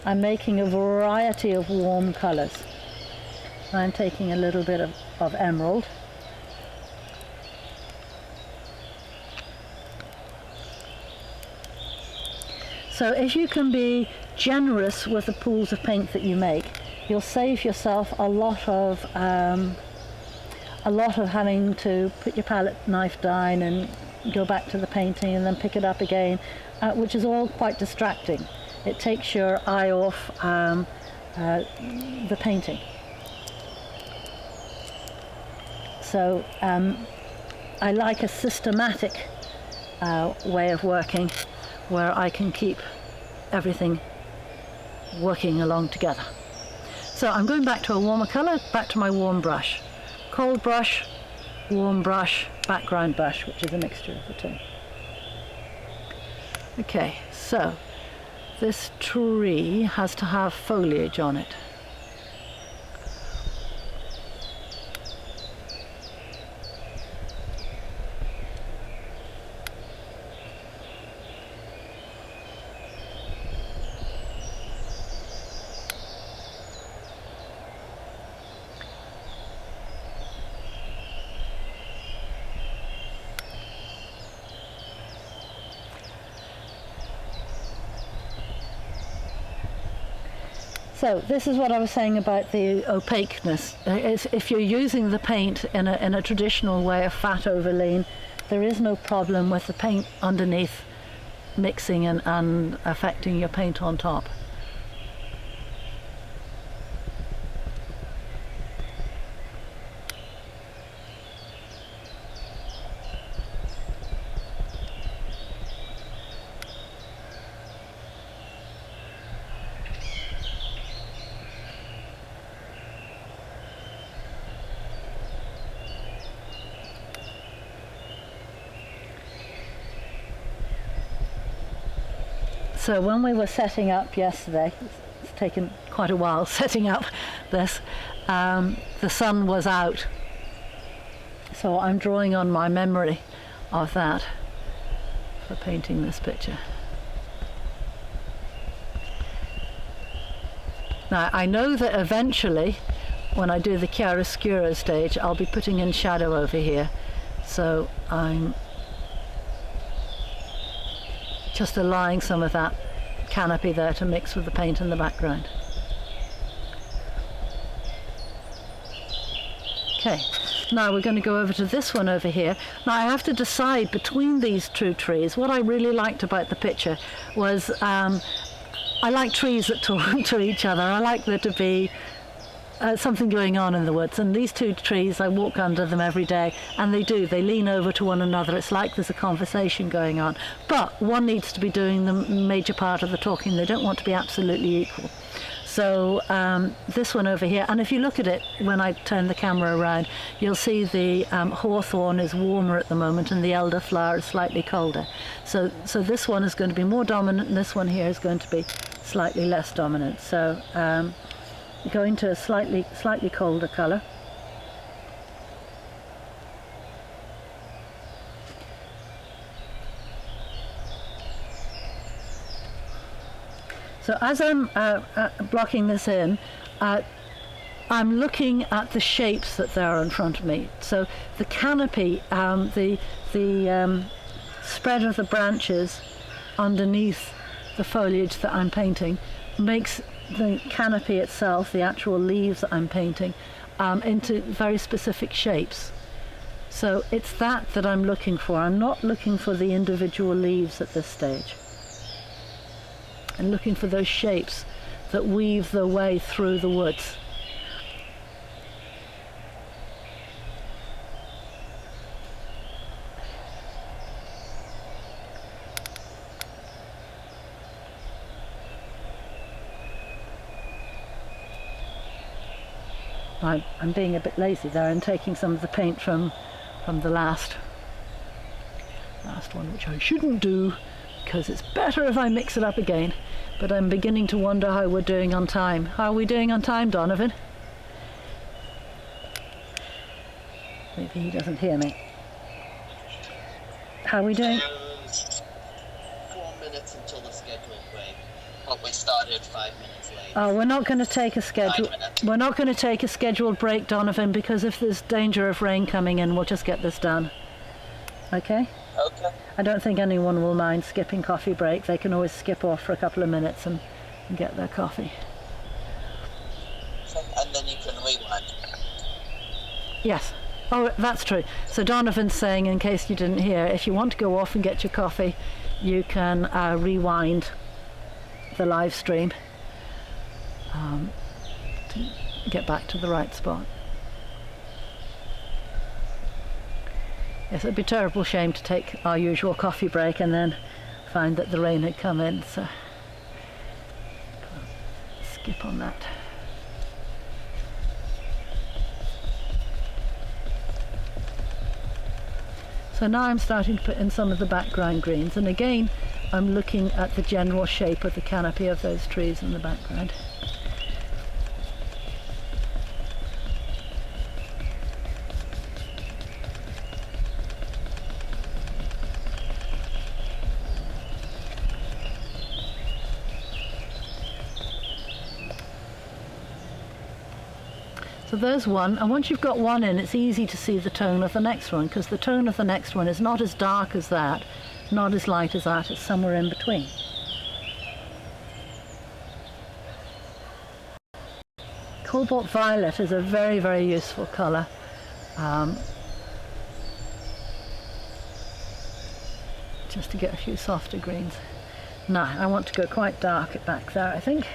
I'm making a variety of warm colours. I'm taking a little bit of emerald. So if you can be generous with the pools of paint that you make, you'll save yourself a lot of having to put your palette knife down and go back to the painting and then pick it up again, which is all quite distracting. It takes your eye off the painting. So I like a systematic way of working where I can keep everything working along together. So I'm going back to a warmer colour, back to my warm brush. Cold brush, warm brush, background brush, which is a mixture of the two. Okay, so this tree has to have foliage on it. So this is what I was saying about the opaqueness. If you're using the paint in a traditional way of fat over lean, there is no problem with the paint underneath mixing and affecting your paint on top. So when we were setting up yesterday, it's taken quite a while setting up this, the sun was out. So I'm drawing on my memory of that for painting this picture. Now I know that eventually when I do the chiaroscuro stage I'll be putting in shadow over here, so I'm just allowing some of that canopy there to mix with the paint in the background. Okay, now we're going to go over to this one over here. Now I have to decide between these two trees. What I really liked about the picture was I like trees that talk to each other. I like there to be something going on in the woods, and these two trees, I walk under them every day, and they lean over to one another. It's like there's a conversation going on, but one needs to be doing the major part of the talking. They don't want to be absolutely equal. So this one over here, and if you look at it when I turn the camera around, you'll see the hawthorn is warmer at the moment and the elderflower is slightly colder. So this one is going to be more dominant and this one here is going to be slightly less dominant. So go into a slightly colder colour. So as I'm blocking this in, I'm looking at the shapes that there are in front of me. So the canopy, the spread of the branches underneath the foliage that I'm painting makes the canopy itself, the actual leaves that I'm painting, into very specific shapes. So it's that I'm looking for. I'm not looking for the individual leaves at this stage. And looking for those shapes that weave their way through the woods. I'm being a bit lazy there and taking some of the paint from the last one, which I shouldn't do, because it's better if I mix it up again. But I'm beginning to wonder how we're doing on time. How are we doing on time, Donovan? Maybe he doesn't hear me. How are we doing? 4 minutes until the scheduled break, but we started 5 minutes late. Oh, we're not going to take a schedule. We're not going to take a scheduled break, Donovan, because if there's danger of rain coming in, we'll just get this done. Okay? Okay. I don't think anyone will mind skipping coffee break. They can always skip off for a couple of minutes and get their coffee. And then you can rewind. Yes. Oh, that's true. So Donovan's saying, in case you didn't hear, if you want to go off and get your coffee, you can rewind the live stream to get back to the right spot. Yes, it'd be a terrible shame to take our usual coffee break and then find that the rain had come in, so skip on that. So now I'm starting to put in some of the background greens, and again I'm looking at the general shape of the canopy of those trees in the background. So there's one, and once you've got one in, it's easy to see the tone of the next one, because the tone of the next one is not as dark as that, not as light as that, it's somewhere in between. Cobalt violet is a very, very useful colour. Just to get a few softer greens. Now, I want to go quite dark back there, I think.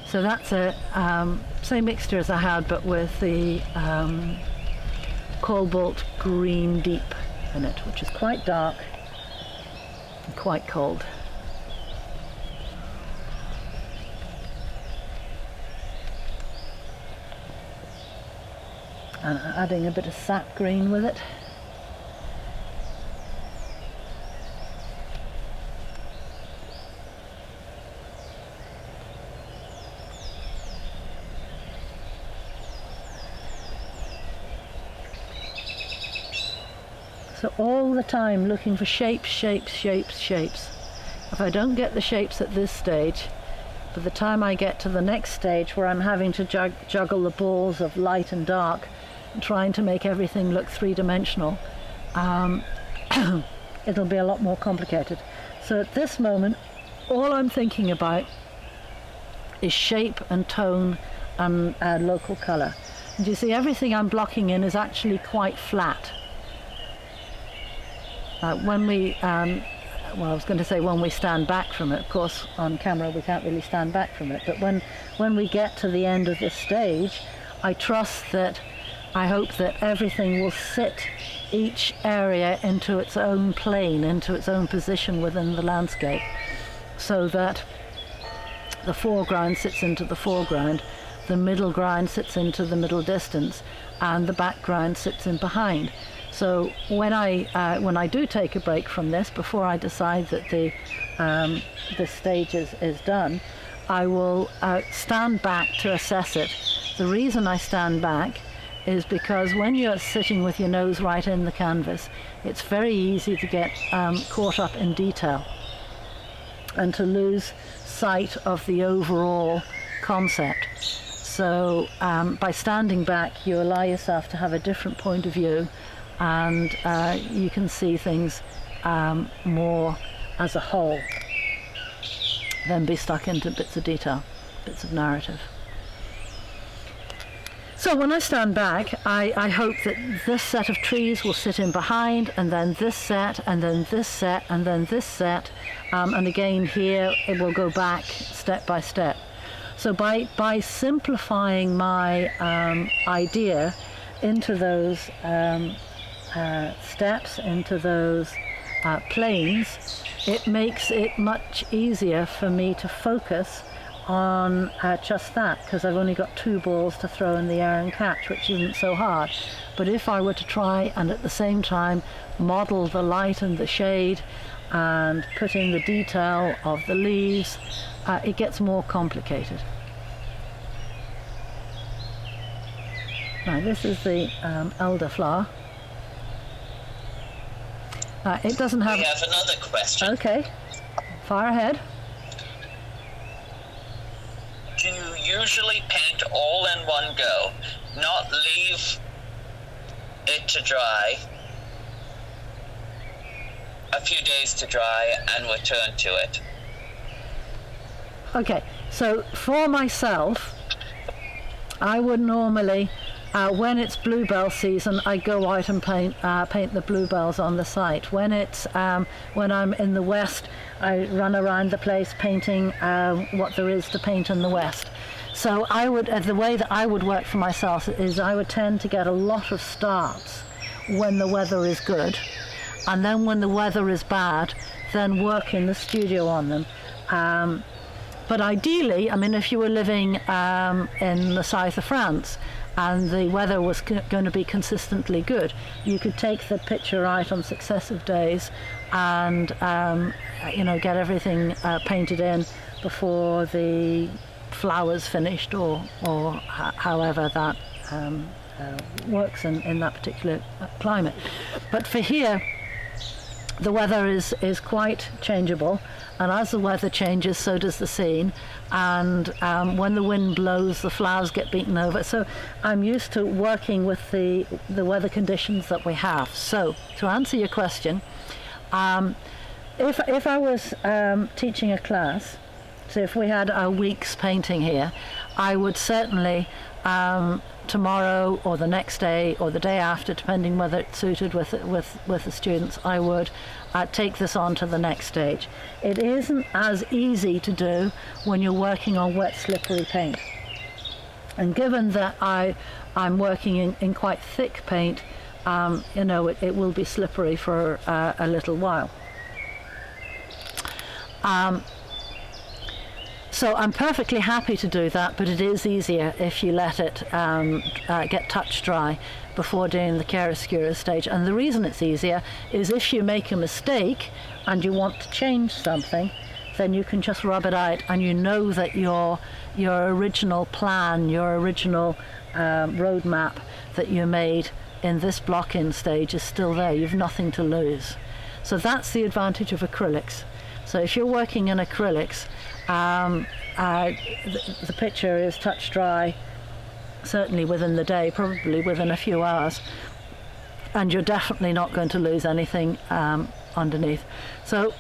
So that's a same mixture as I had, but with the cobalt green deep in it, which is quite dark and quite cold. and adding a bit of sap green with it. So all the time looking for shapes, shapes, shapes, shapes. If I don't get the shapes at this stage, by the time I get to the next stage where I'm having to juggle the balls of light and dark and trying to make everything look three-dimensional, it'll be a lot more complicated. So at this moment, all I'm thinking about is shape and tone and local colour. And you see, everything I'm blocking in is actually quite flat. When we, well, I was going to say when we stand back from it, of course on camera we can't really stand back from it, but when we get to the end of this stage, I trust that, I hope that everything will sit each area into its own plane, into its own position within the landscape, so that the foreground sits into the foreground, the middle ground sits into the middle distance, and the background sits in behind. So when I do take a break from this, before I decide that the stage is done, I will stand back to assess it. The reason I stand back is because when you're sitting with your nose right in the canvas, it's very easy to get caught up in detail and to lose sight of the overall concept. So by standing back, you allow yourself to have a different point of view, and you can see things more as a whole than be stuck into bits of detail, bits of narrative. So when I stand back, I hope that this set of trees will sit in behind, and then this set, and then this set, and then this set, and again here it will go back step by step. So by simplifying my idea into those steps, into those planes, it makes it much easier for me to focus on just that, because I've only got two balls to throw in the air and catch, which isn't so hard. But if I were to try and at the same time model the light and the shade and put in the detail of the leaves, it gets more complicated. Now this is the elderflower. It doesn't have... We have another question. Okay, fire ahead. Do you usually paint all in one go, not leave it to dry, a few days to dry, and return to it? Okay, so for myself, I would normally, when it's bluebell season, I go out and paint the bluebells on the site. When I'm in the west, I run around the place painting what there is to paint in the west. So I would, the way that I would work for myself is I would tend to get a lot of starts when the weather is good, and then when the weather is bad, then work in the studio on them. But ideally, I mean, if you were living in the south of France and the weather was going to be consistently good, you could take the picture out on successive days and get everything painted in before the flowers finished, or however that works in that particular climate. But for here, the weather is quite changeable, and as the weather changes, so does the scene. And when the wind blows, the flowers get beaten over. So I'm used to working with the weather conditions that we have. So to answer your question, if I was teaching a class, so if we had a week's painting here, I would certainly tomorrow or the next day or the day after, depending whether it's suited with the students, I would take this on to the next stage. It isn't as easy to do when you're working on wet, slippery paint. And given that I'm working in quite thick paint, it will be slippery for So I'm perfectly happy to do that, but it is easier if you let it get touch dry before doing the chiaroscuro stage. And the reason it's easier is if you make a mistake and you want to change something, then you can just rub it out, and you know that your original plan, your original roadmap that you made in this block-in stage is still there. You've nothing to lose. So that's the advantage of acrylics. So if you're working in acrylics, the picture is touch dry certainly within the day, probably within a few hours, and you're definitely not going to lose anything underneath. So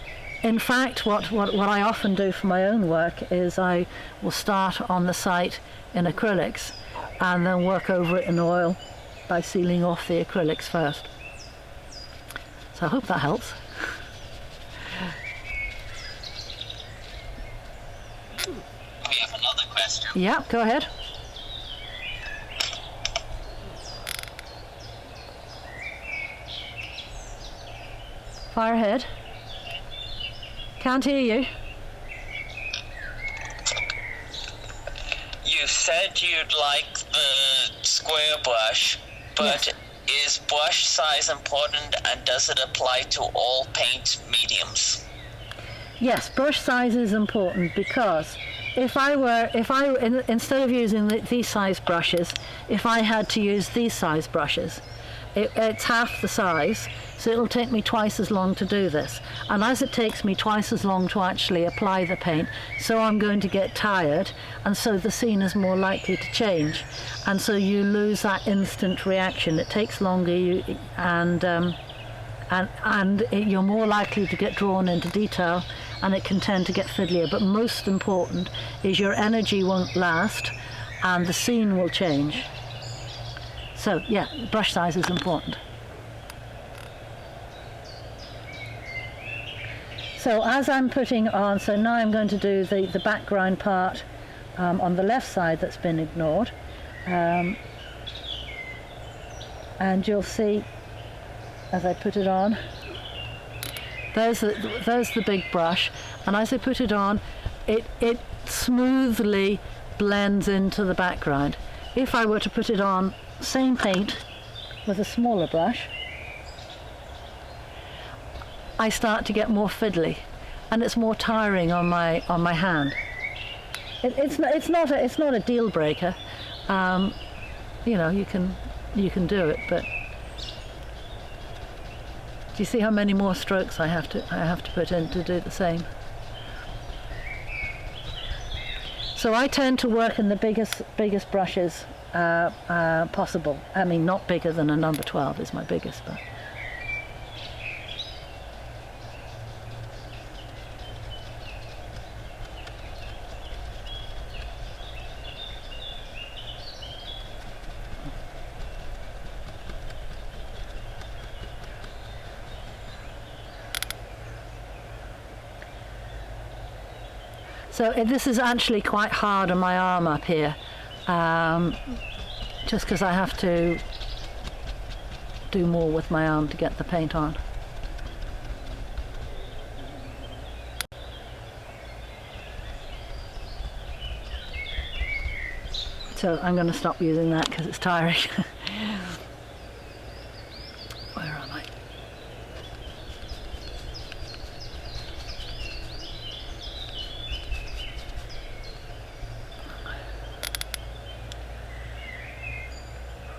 in fact, what I often do for my own work is I will start on the site in acrylics and then work over it in oil by sealing off the acrylics first. So I hope that helps. We have another question. Yeah, go ahead. Fire ahead. Can't hear you. You said you'd like the square brush, but Yes. is brush size important, and does it apply to all paint mediums? Yes, brush size is important, because instead of using these size brushes, if I had to use these size brushes, it's half the size, so it'll take me twice as long to do this. And as it takes me twice as long to actually apply the paint, so I'm going to get tired, and so the scene is more likely to change. And so you lose that instant reaction. It takes longer, and you're more likely to get drawn into detail, and it can tend to get fiddlier. But most important is your energy won't last, and the scene will change. So yeah, brush size is important. So as I'm putting on, so now I'm going to do the background part on the left side that's been ignored. And you'll see, as I put it on, there's the big brush, and as I put it on, it smoothly blends into the background. If I were to put it on, same paint with a smaller brush, I start to get more fiddly, and it's more tiring on my hand. It's not a deal breaker. You know, you can do it, but do you see how many more strokes I have to put in to do the same? So I tend to work in the biggest brushes possible. I mean, not bigger than a number 12 is my biggest, but. So this is actually quite hard on my arm up here, just because I have to do more with my arm to get the paint on. So I'm going to stop using that because it's tiring. Where am I?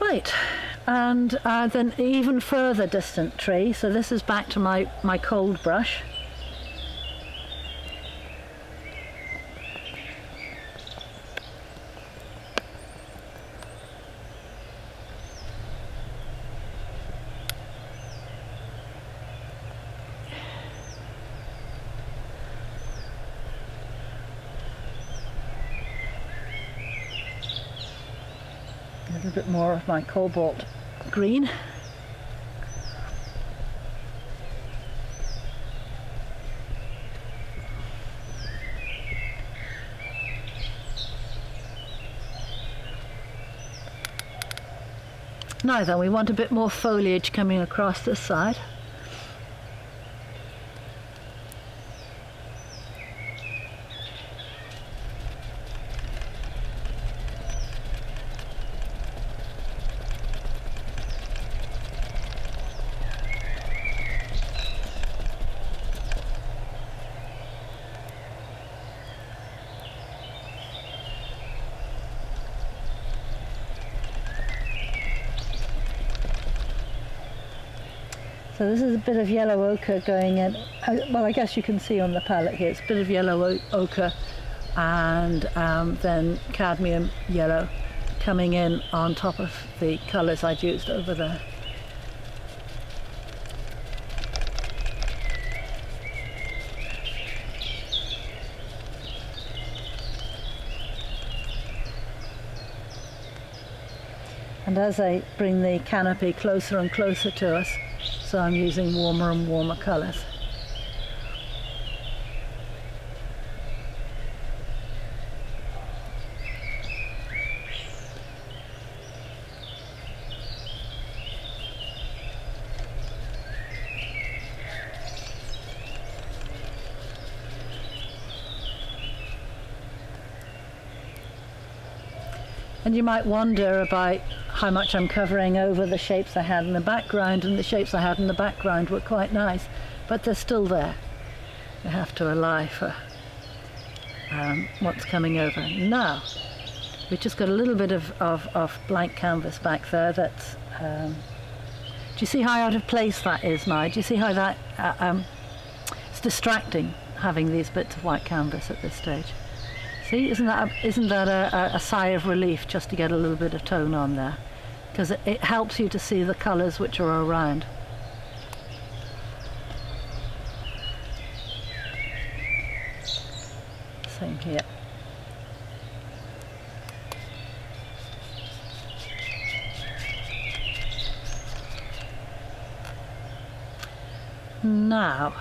Right, and then even further distant tree. So this is back to my cold brush. A little bit more of my cobalt green. Now then, we want a bit more foliage coming across this side. So this is a bit of yellow ochre going in. Well, I guess you can see on the palette here, it's a bit of yellow ochre and then cadmium yellow coming in on top of the colours I'd used over there. And as I bring the canopy closer and closer to us, so I'm using warmer and warmer colours. And you might wonder about how much I'm covering over the shapes I had in the background, and the shapes I had in the background were quite nice, but they're still there. They have to allow for what's coming over. Now, we've just got a little bit of blank canvas back there that's, do you see how out of place that is now? Do you see how that, it's distracting having these bits of white canvas at this stage? See, isn't that a sigh of relief just to get a little bit of tone on there? Because it helps you to see the colours which are around. Same here. Now,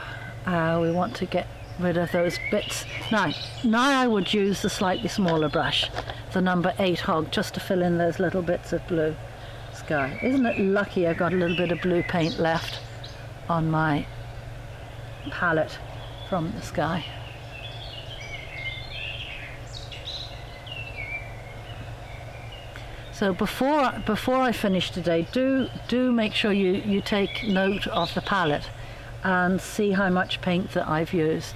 we want to get rid of those bits. Now I would use the slightly smaller brush, the number 8 hog, just to fill in those little bits of blue sky. Isn't it lucky I've got a little bit of blue paint left on my palette from the sky. So before I finish today, do make sure you take note of the palette and see how much paint that I've used,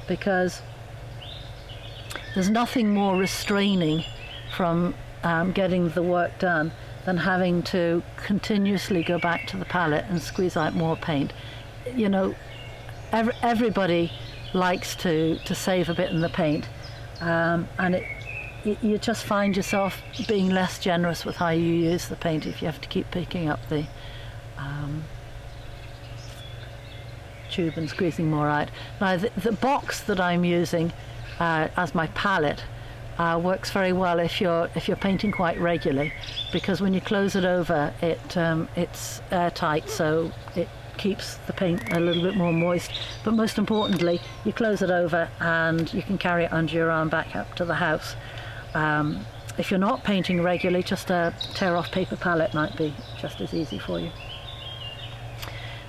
because there's nothing more restraining from getting the work done than having to continuously go back to the palette and squeeze out more paint. You know, everybody likes to save a bit in the paint, and you just find yourself being less generous with how you use the paint if you have to keep picking up the tube and squeezing more out. Now the box that I'm using as my palette works very well if you're painting quite regularly, because when you close it over, it's airtight, so it keeps the paint a little bit more moist. But most importantly, you close it over and you can carry it under your arm back up to the house. If you're not painting regularly, just a tear off paper palette might be just as easy for you.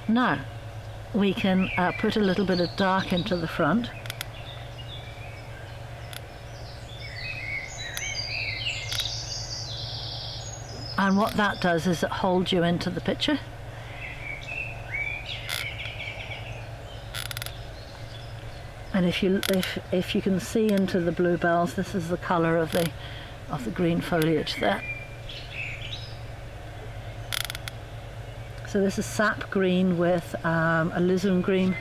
Now we can put a little bit of dark into the front. And what that does is it holds you into the picture. And if you can see into the bluebells, this is the colour of the green foliage there. So this is sap green with alizarin green.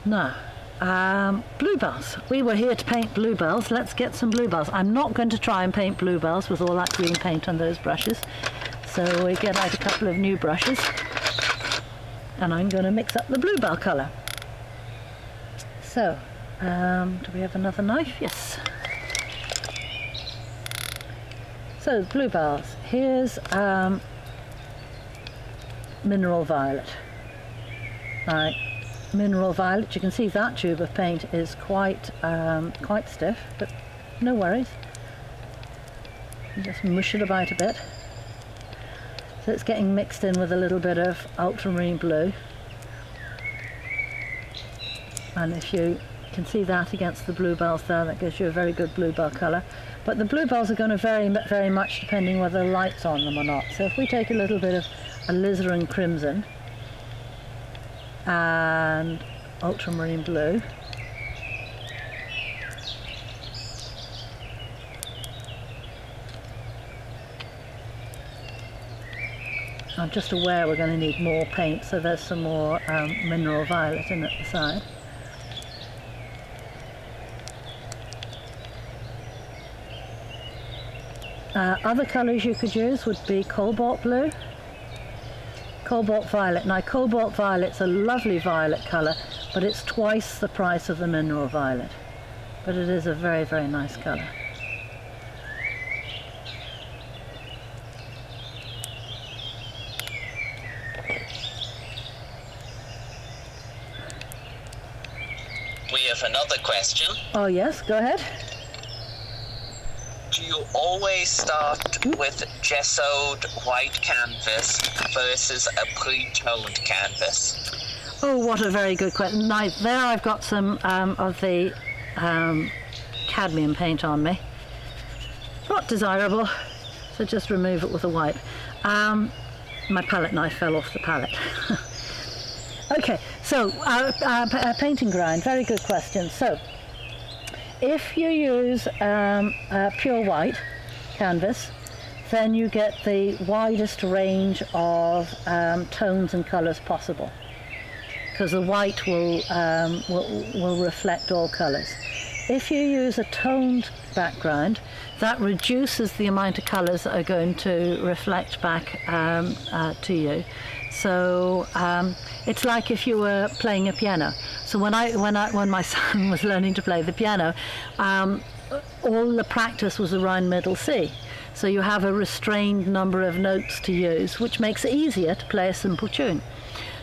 Now, bluebells. We were here to paint bluebells. Let's get some bluebells. I'm not going to try and paint bluebells with all that green paint on those brushes. So we get out a couple of new brushes and I'm going to mix up the bluebell colour. So, do we have another knife? Yes. So, bluebells. Here's mineral violet. Now, mineral violet, you can see that tube of paint is quite stiff, but no worries. You just mush it about a bit. So it's getting mixed in with a little bit of ultramarine blue. And if you You can see that against the bluebells there. That gives you a very good bluebell colour. But the bluebells are going to vary very much depending whether the light's on them or not. So if we take a little bit of alizarin crimson and ultramarine blue, I'm just aware we're going to need more paint, so there's some more mineral violet in at the side. Other colours you could use would be cobalt blue, cobalt violet. Now cobalt violet's a lovely violet colour, but it's twice the price of the mineral violet. But it is a very, very nice colour. We have another question. Oh yes, go ahead. Do you always start with gessoed white canvas versus a pre-toned canvas? Oh, what a very good question. Now, there I've got some of the cadmium paint on me. Not desirable, so just remove it with a wipe. My palette knife fell off the palette. Okay, so painting ground, very good question. So, if you use pure white canvas, then you get the widest range of tones and colours possible, because the white will reflect all colours. If you use a toned background, that reduces the amount of colours that are going to reflect back to you. So it's like if you were playing a piano. So when my son was learning to play the piano, all the practice was around middle C. So you have a restrained number of notes to use, which makes it easier to play a simple tune.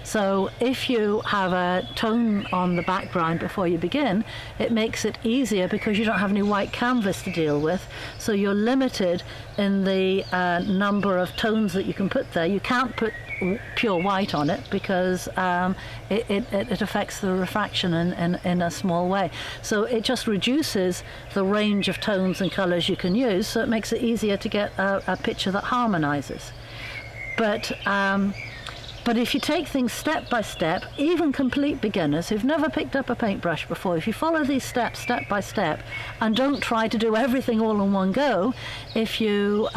So if you have a tone on the background before you begin, it makes it easier because you don't have any white canvas to deal with. So you're limited in the number of tones that you can put there. You can't put pure white on it because it affects the refraction in a small way. So it just reduces the range of tones and colours you can use, so it makes it easier to get a picture that harmonises. But if you take things step by step, even complete beginners who've never picked up a paintbrush before, if you follow these steps step by step and don't try to do everything all in one go, if you,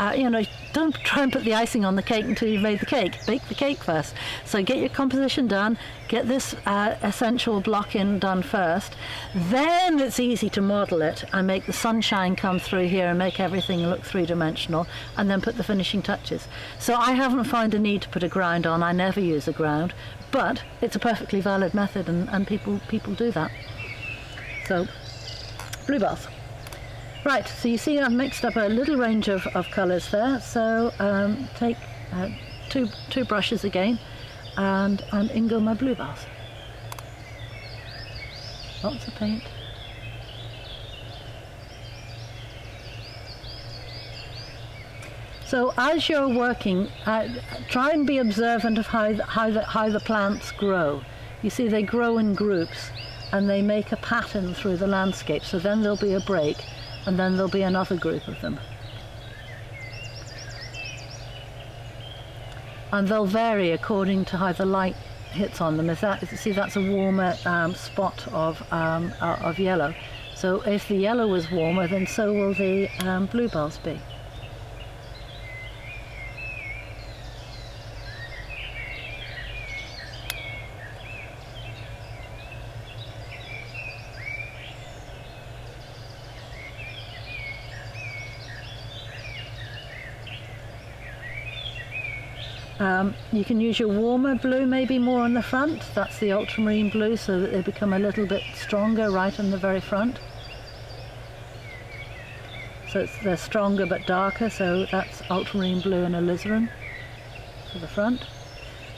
don't try and put the icing on the cake until you've made the cake. Bake the cake first. So get your composition done, get this essential block in done first, then it's easy to model it and make the sunshine come through here and make everything look three-dimensional, and then put the finishing touches. So I haven't found a need to put a ground on. I never use a ground, but it's a perfectly valid method, and people do that. So bluebells. Right, so you see I've mixed up a little range of colours there, so take two brushes again and in go my bluebells. Lots of paint. So as you're working, try and be observant of how the plants grow. You see they grow in groups and they make a pattern through the landscape, so then there'll be a break and then there'll be another group of them. And they'll vary according to how the light hits on them. See, that's a warmer spot of yellow. So if the yellow is warmer, then so will the bluebells be. You can use your warmer blue maybe more on the front. That's the ultramarine blue, so that they become a little bit stronger right on the very front. So they're stronger but darker, so that's ultramarine blue and alizarin for the front.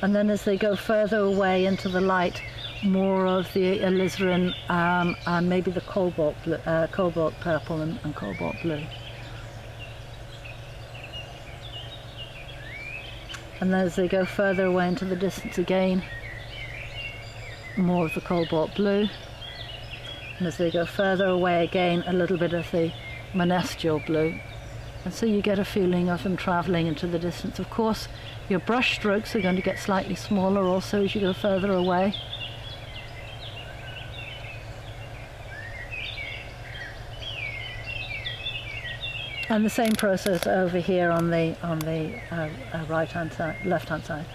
And then as they go further away into the light, more of the alizarin and maybe the cobalt purple and cobalt blue. And then as they go further away into the distance again, more of the cobalt blue. And as they go further away, again, a little bit of the monestial blue. And so you get a feeling of them travelling into the distance. Of course, your brush strokes are going to get slightly smaller also as you go further away. And the same process over here on the right-hand side, left-hand side.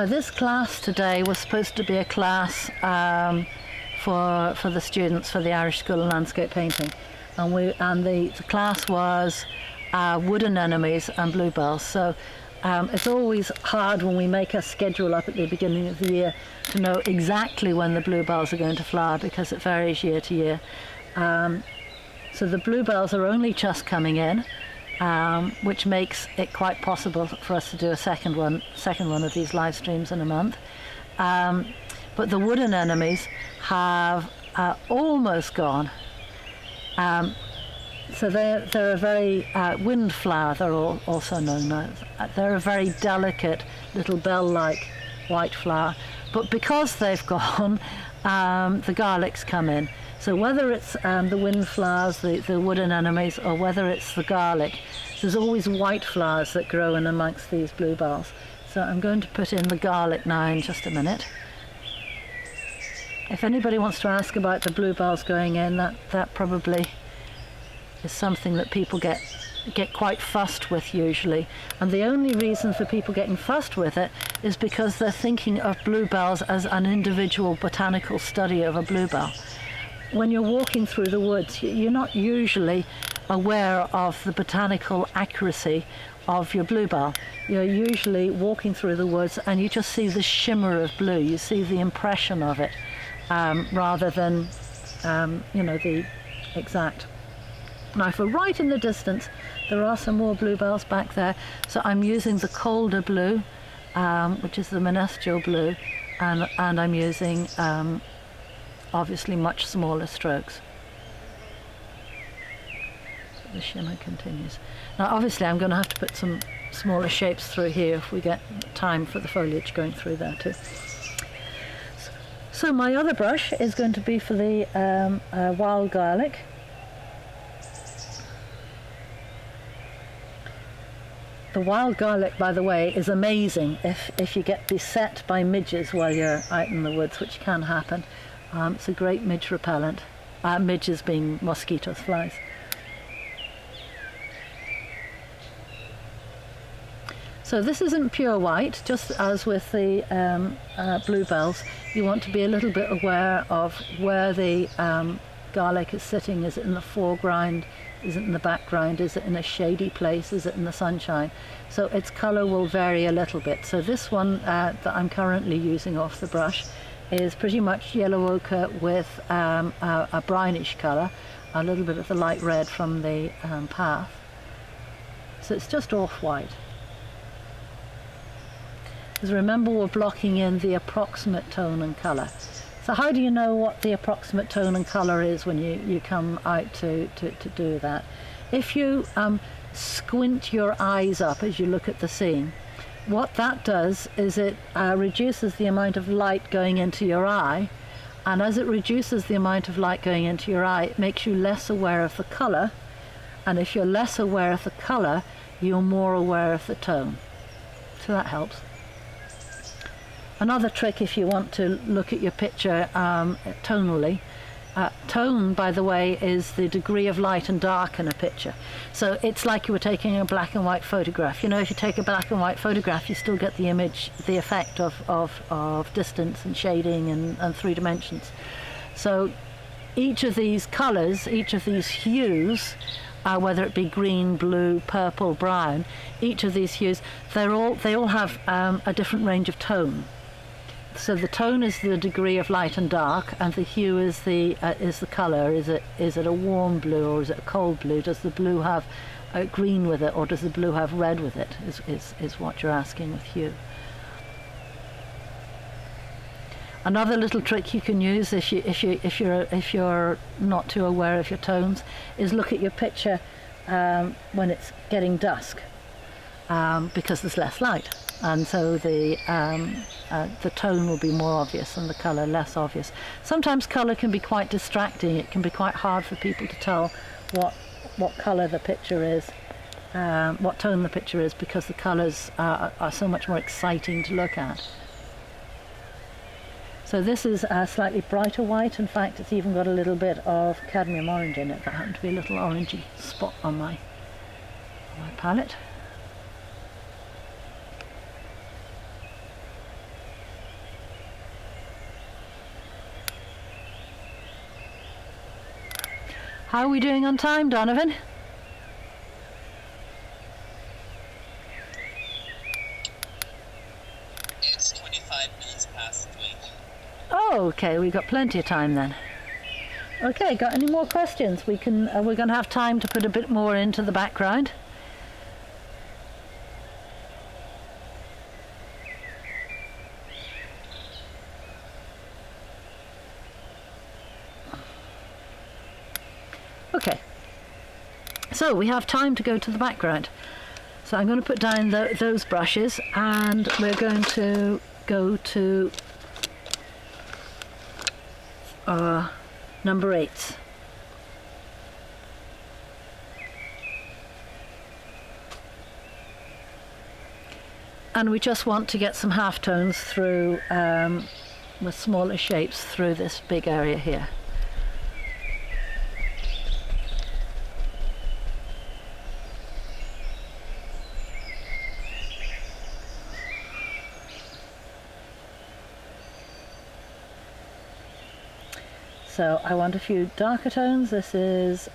This class today was supposed to be a class for the students for the Irish School of Landscape Painting, and the class was wood anemones and bluebells. So it's always hard when we make a schedule up at the beginning of the year to know exactly when the bluebells are going to flower, because it varies year to year. So the bluebells are only just coming in. Which makes it quite possible for us to do a second one of these live streams in a month. But the wood anemones have almost gone. So they're a very windflower, they're also known as. They're a very delicate little bell-like white flower. But because they've gone, the garlics come in. So whether it's the windflowers, the wood anemones, or whether it's the garlic, there's always white flowers that grow in amongst these bluebells. So I'm going to put in the garlic now in just a minute. If anybody wants to ask about the bluebells going in, that probably is something that people get quite fussed with usually. And the only reason for people getting fussed with it is because they're thinking of bluebells as an individual botanical study of a bluebell. When you're walking through the woods, you're not usually aware of the botanical accuracy of your bluebell. You're usually walking through the woods and you just see the shimmer of blue. You see the impression of it rather than, the exact. Now, if we're right in the distance, there are some more bluebells back there. So I'm using the colder blue, which is the monestial blue, and I'm using obviously much smaller strokes. The shimmer continues. Now obviously I'm going to have to put some smaller shapes through here if we get time for the foliage going through there too. So my other brush is going to be for the wild garlic. The wild garlic, by the way, is amazing if you get beset by midges while you're out in the woods, which can happen. It's a great midge repellent. Midges being mosquitoes, flies. So this isn't pure white, just as with the bluebells. You want to be a little bit aware of where the garlic is sitting. Is it in the foreground? Is it in the background? Is it in a shady place? Is it in the sunshine? So its colour will vary a little bit. So this one that I'm currently using off the brush is pretty much yellow ochre with a brownish colour, a little bit of the light red from the path. So it's just off-white. Because remember, we're blocking in the approximate tone and colour. So how do you know what the approximate tone and colour is when you come out to do that? If you squint your eyes up as you look at the scene, what that does is it reduces the amount of light going into your eye, and as it reduces the amount of light going into your eye, it makes you less aware of the colour, and if you're less aware of the colour, you're more aware of the tone. So that helps. Another trick, if you want to look at your picture tonally, tone, by the way, is the degree of light and dark in a picture. So it's like you were taking a black and white photograph. You know, if you take a black and white photograph, you still get the image, the effect of distance and shading and 3 dimensions. So each of these colours, each of these hues, whether it be green, blue, purple, brown, each of these hues, they all have a different range of tone. So the tone is the degree of light and dark, and the hue is the colour. Is it a warm blue or is it a cold blue? Does the blue have green with it, or does the blue have red with it? Is what you're asking with hue. Another little trick you can use if you're not too aware of your tones is look at your picture when it's getting dusk, because there's less light, and so the tone will be more obvious and the colour less obvious. Sometimes colour can be quite distracting. It can be quite hard for people to tell what colour the picture is, what tone the picture is, because the colours are so much more exciting to look at. So this is a slightly brighter white. In fact, it's even got a little bit of cadmium orange in it. That happened to be a little orangey spot on my palette. How are we doing on time, Donovan? It's 25 minutes past 3. Oh, okay, we've got plenty of time then. Okay, got any more questions? We're going to have time to put a bit more into the background. Okay, so we have time to go to the background. So I'm going to put down those brushes, and we're going to go to number 8. And we just want to get some halftones through with smaller shapes through this big area here. So I want a few darker tones. This is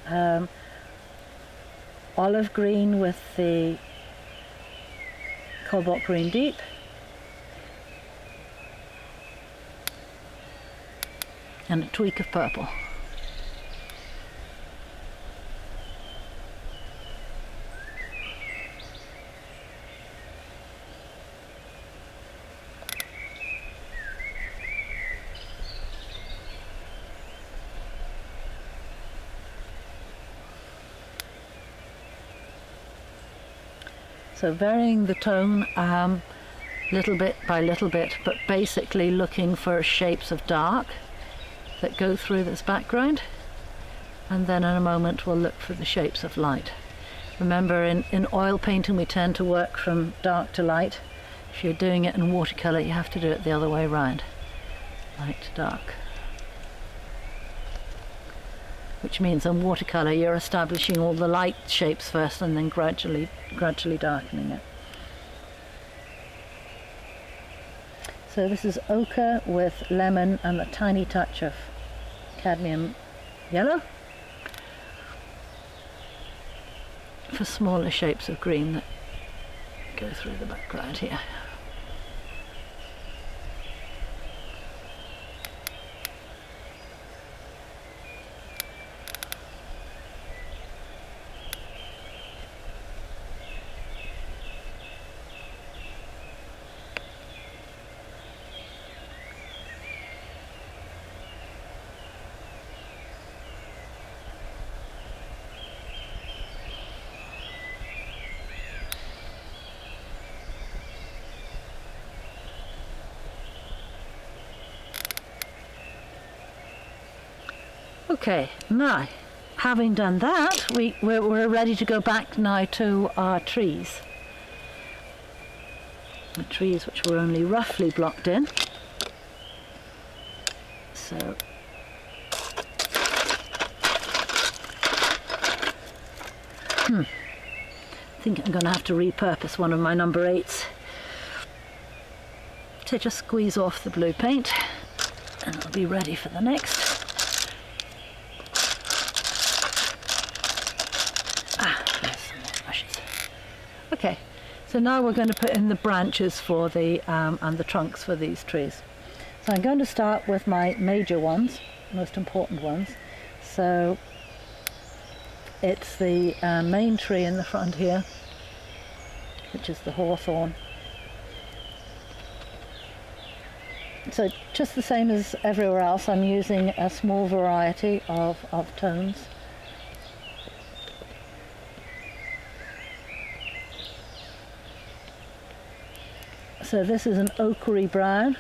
olive green with the cobalt green deep. And a tweak of purple. So varying the tone little bit by little bit, but basically looking for shapes of dark that go through this background, and then in a moment we'll look for the shapes of light. Remember, in oil painting we tend to work from dark to light. If you're doing it in watercolour, you have to do it the other way around, light to dark. Which means in watercolour you're establishing all the light shapes first and then gradually darkening it. So this is ochre with lemon and a tiny touch of cadmium yellow for smaller shapes of green that go through the background here. Okay, now, having done that, we're ready to go back now to our trees. The trees which were only roughly blocked in. So, I think I'm going to have to repurpose one of my number 8s. So just squeeze off the blue paint and it'll be ready for the next. Okay, so now we're going to put in the branches for the and the trunks for these trees. So I'm going to start with my major ones, most important ones. So it's the main tree in the front here, which is the hawthorn. So just the same as everywhere else, I'm using a small variety of tones. So this is an ochre brown,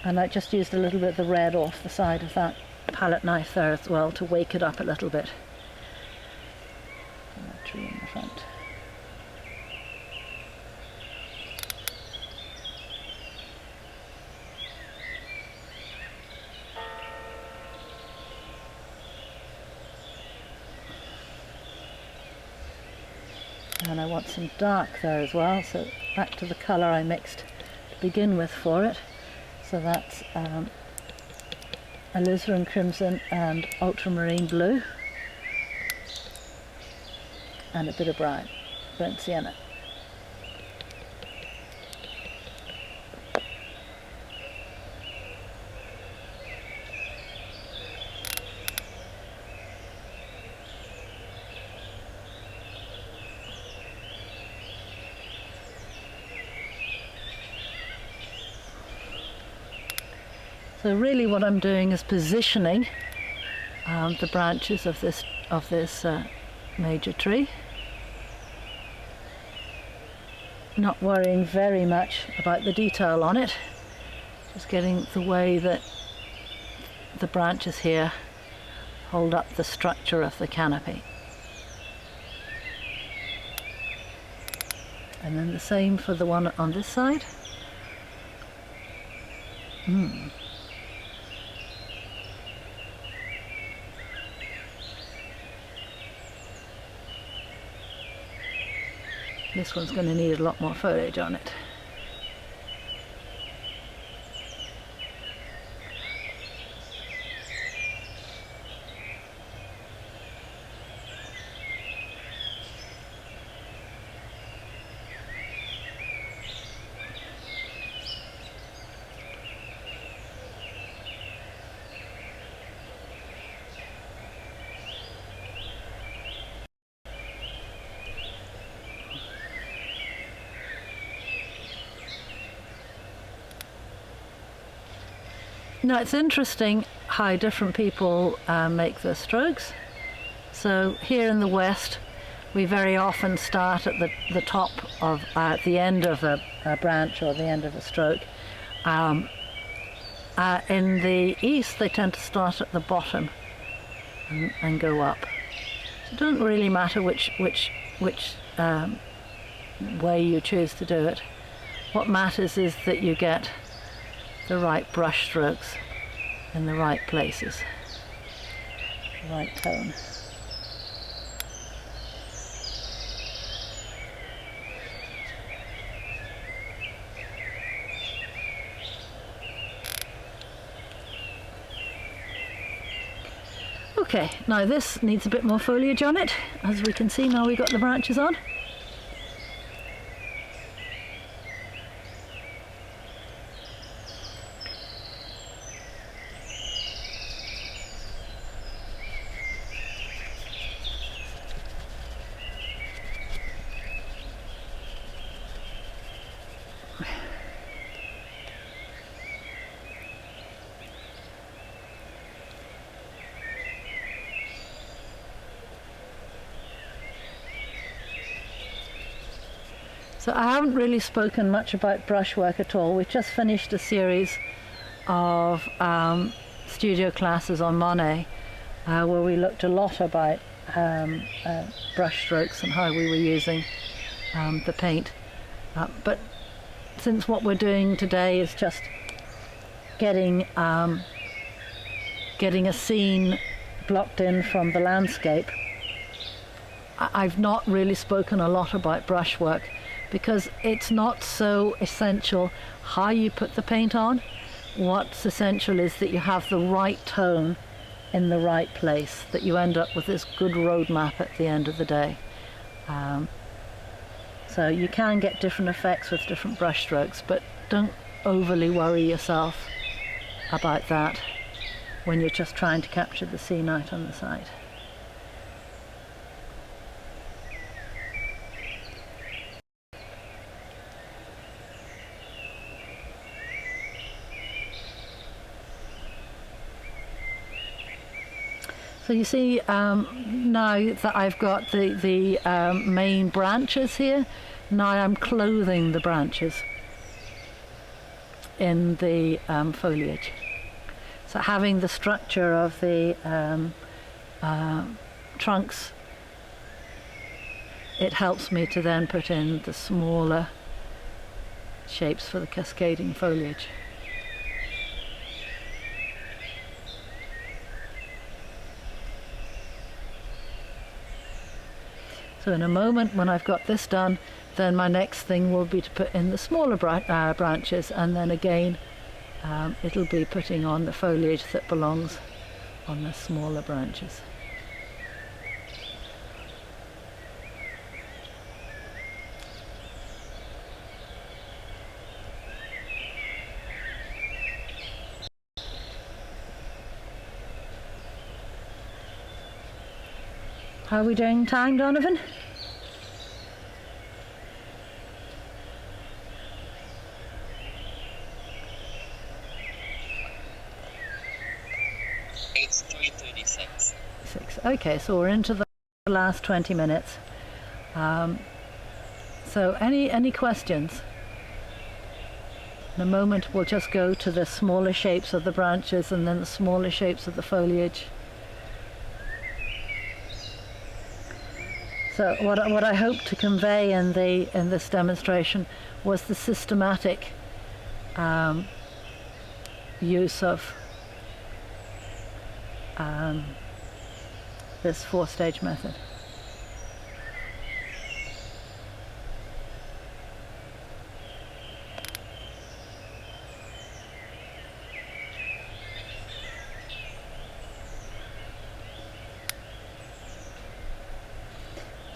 and I just used a little bit of the red off the side of that palette knife there as well to wake it up a little bit. And that tree in the front. And I want some dark there as well, so back to the colour I mixed to begin with for it. So that's alizarin crimson and ultramarine blue, and a bit of brown, burnt sienna. So really what I'm doing is positioning the branches of this major tree. Not worrying very much about the detail on it, just getting the way that the branches here hold up the structure of the canopy. And then the same for the one on this side. This one's going to need a lot more foliage on it. Now it's interesting how different people make their strokes. So here in the West we very often start at the top of, at the end of a branch or the end of a stroke. In the East they tend to start at the bottom and go up. So it doesn't really matter which way you choose to do it. What matters is that you get the right brush strokes in the right places, the right tone. Okay, now this needs a bit more foliage on it, as we can see now we've got the branches on. So I haven't really spoken much about brushwork at all. We've just finished a series of studio classes on Monet where we looked a lot about brush strokes and how we were using the paint. But since what we're doing today is just getting a scene blocked in from the landscape, I've not really spoken a lot about brushwork, because it's not so essential how you put the paint on. What's essential is that you have the right tone in the right place, that you end up with this good roadmap at the end of the day. So you can get different effects with different brush strokes, but don't overly worry yourself about that when you're just trying to capture the sea night on the side. So you see now that I've got the main branches here, now I'm clothing the branches in the foliage. So having the structure of the trunks, it helps me to then put in the smaller shapes for the cascading foliage. So in a moment, when I've got this done, then my next thing will be to put in the smaller branches, and then again it'll be putting on the foliage that belongs on the smaller branches. How are we doing time, Donovan? It's 3:36. Okay, so we're into the last 20 minutes. So any questions? In a moment we'll just go to the smaller shapes of the branches and then the smaller shapes of the foliage. So what I hoped to convey in this demonstration was the systematic use of this 4-stage method.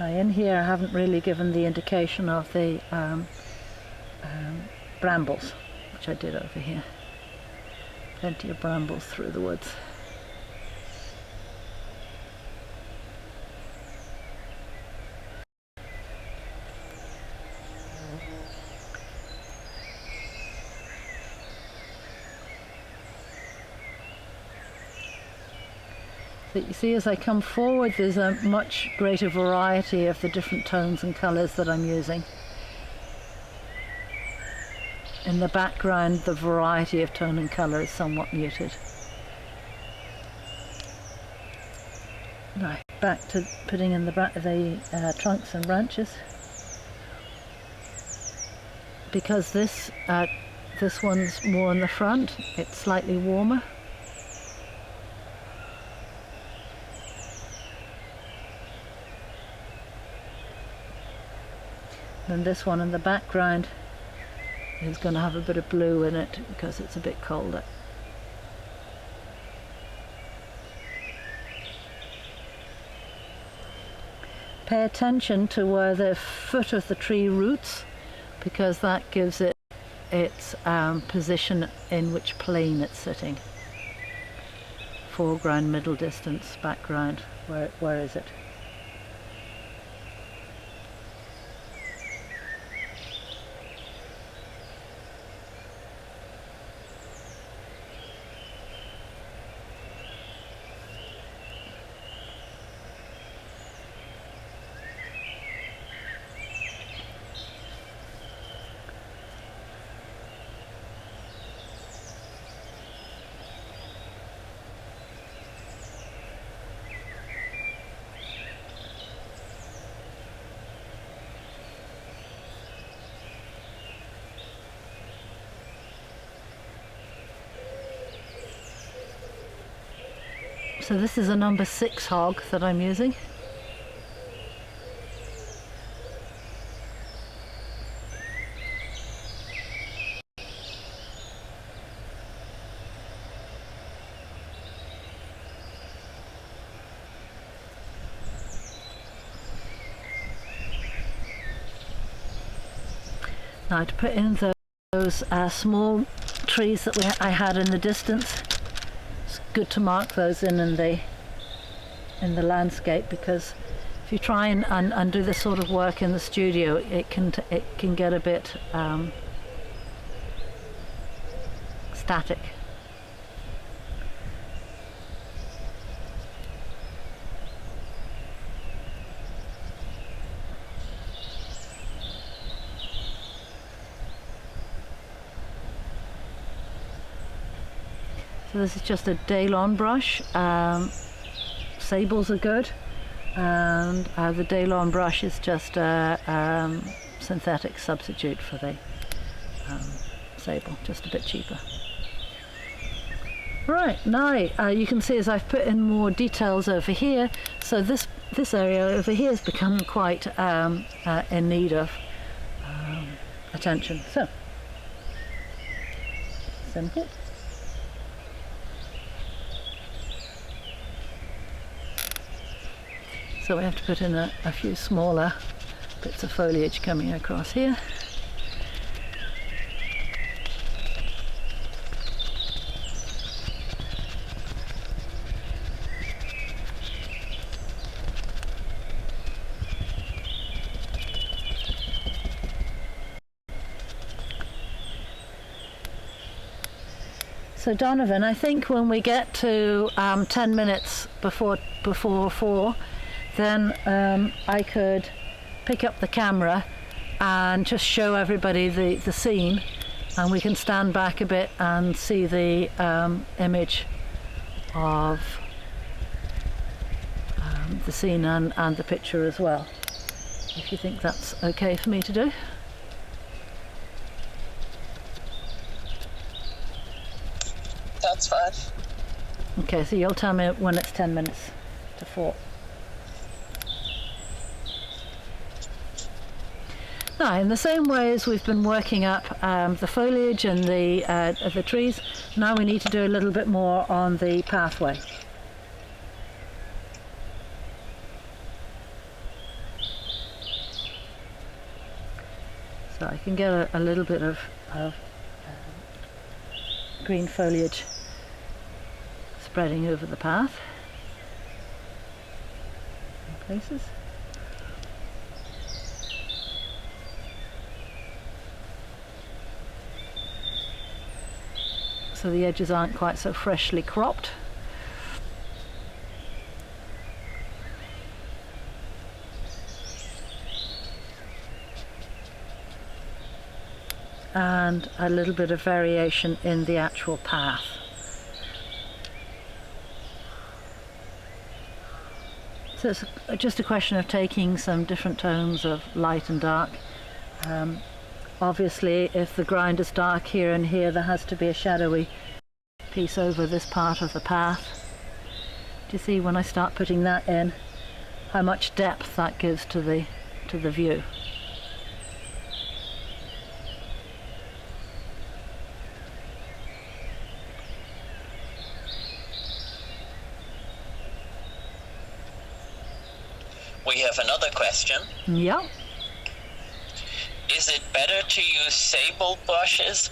Now in here I haven't really given the indication of the brambles, which I did over here. Plenty of brambles through the woods. But you see, as I come forward, there's a much greater variety of the different tones and colours that I'm using. In the background, the variety of tone and colour is somewhat muted. Now, back to putting in the trunks and branches. Because this one's more in the front, it's slightly warmer. And this one in the background is going to have a bit of blue in it because it's a bit colder. Pay attention to where the foot of the tree roots, because that gives it its position in which plane it's sitting. Foreground, middle distance, background, where is it? So this is a number 6 hog that I'm using. Now to put in those small trees that I had in the distance, it's good to mark those in the landscape, because if you try and do this sort of work in the studio, it can get a bit static. So this is just a Daylon brush. Sables are good, and the Daylon brush is just a synthetic substitute for the sable, just a bit cheaper. Right, now you can see as I've put in more details over here, so this area over here has become quite in need of attention. So, simple. So we have to put in a few smaller bits of foliage coming across here. So Donovan, I think when we get to 10 minutes before 4, then I could pick up the camera and just show everybody the scene, and we can stand back a bit and see the image of the scene and the picture as well, if you think that's okay for me to do. That's fine. Okay, so you'll tell me when it's 10 minutes to 4. Now, in the same way as we've been working up the foliage and the trees, now we need to do a little bit more on the pathway. So I can get a little bit of green foliage spreading over the path in places. So the edges aren't quite so freshly cropped. And a little bit of variation in the actual path. So it's just a question of taking some different tones of light and dark. Obviously, if the ground is dark here and here, there has to be a shadowy piece over this part of the path. Do you see when I start putting that in, how much depth that gives to the view? We have another question. Yeah. Is it better to use sable brushes,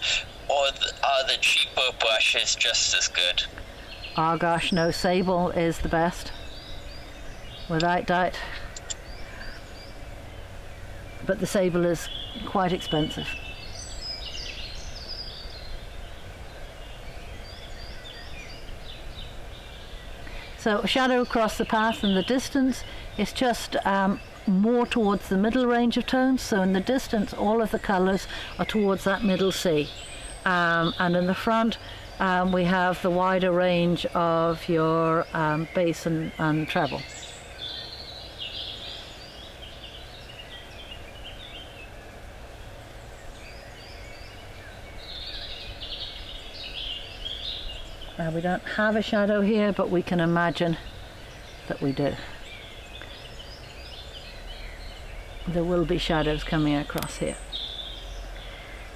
or are the cheaper brushes just as good? Oh gosh, no, sable is the best, without doubt. But the sable is quite expensive. So a shadow across the path in the distance is just more towards the middle range of tones. So in the distance, all of the colours are towards that middle C. And in the front, we have the wider range of your bass and treble. We don't have a shadow here, but we can imagine that we do. There will be shadows coming across here.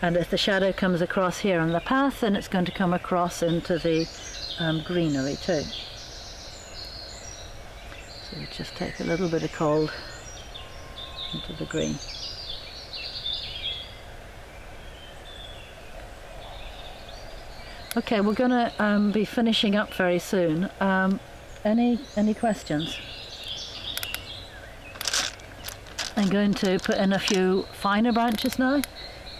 And if the shadow comes across here on the path, then it's going to come across into the greenery too. So we just take a little bit of cold into the green. Okay, we're going to be finishing up very soon. Any questions? I'm going to put in a few finer branches now,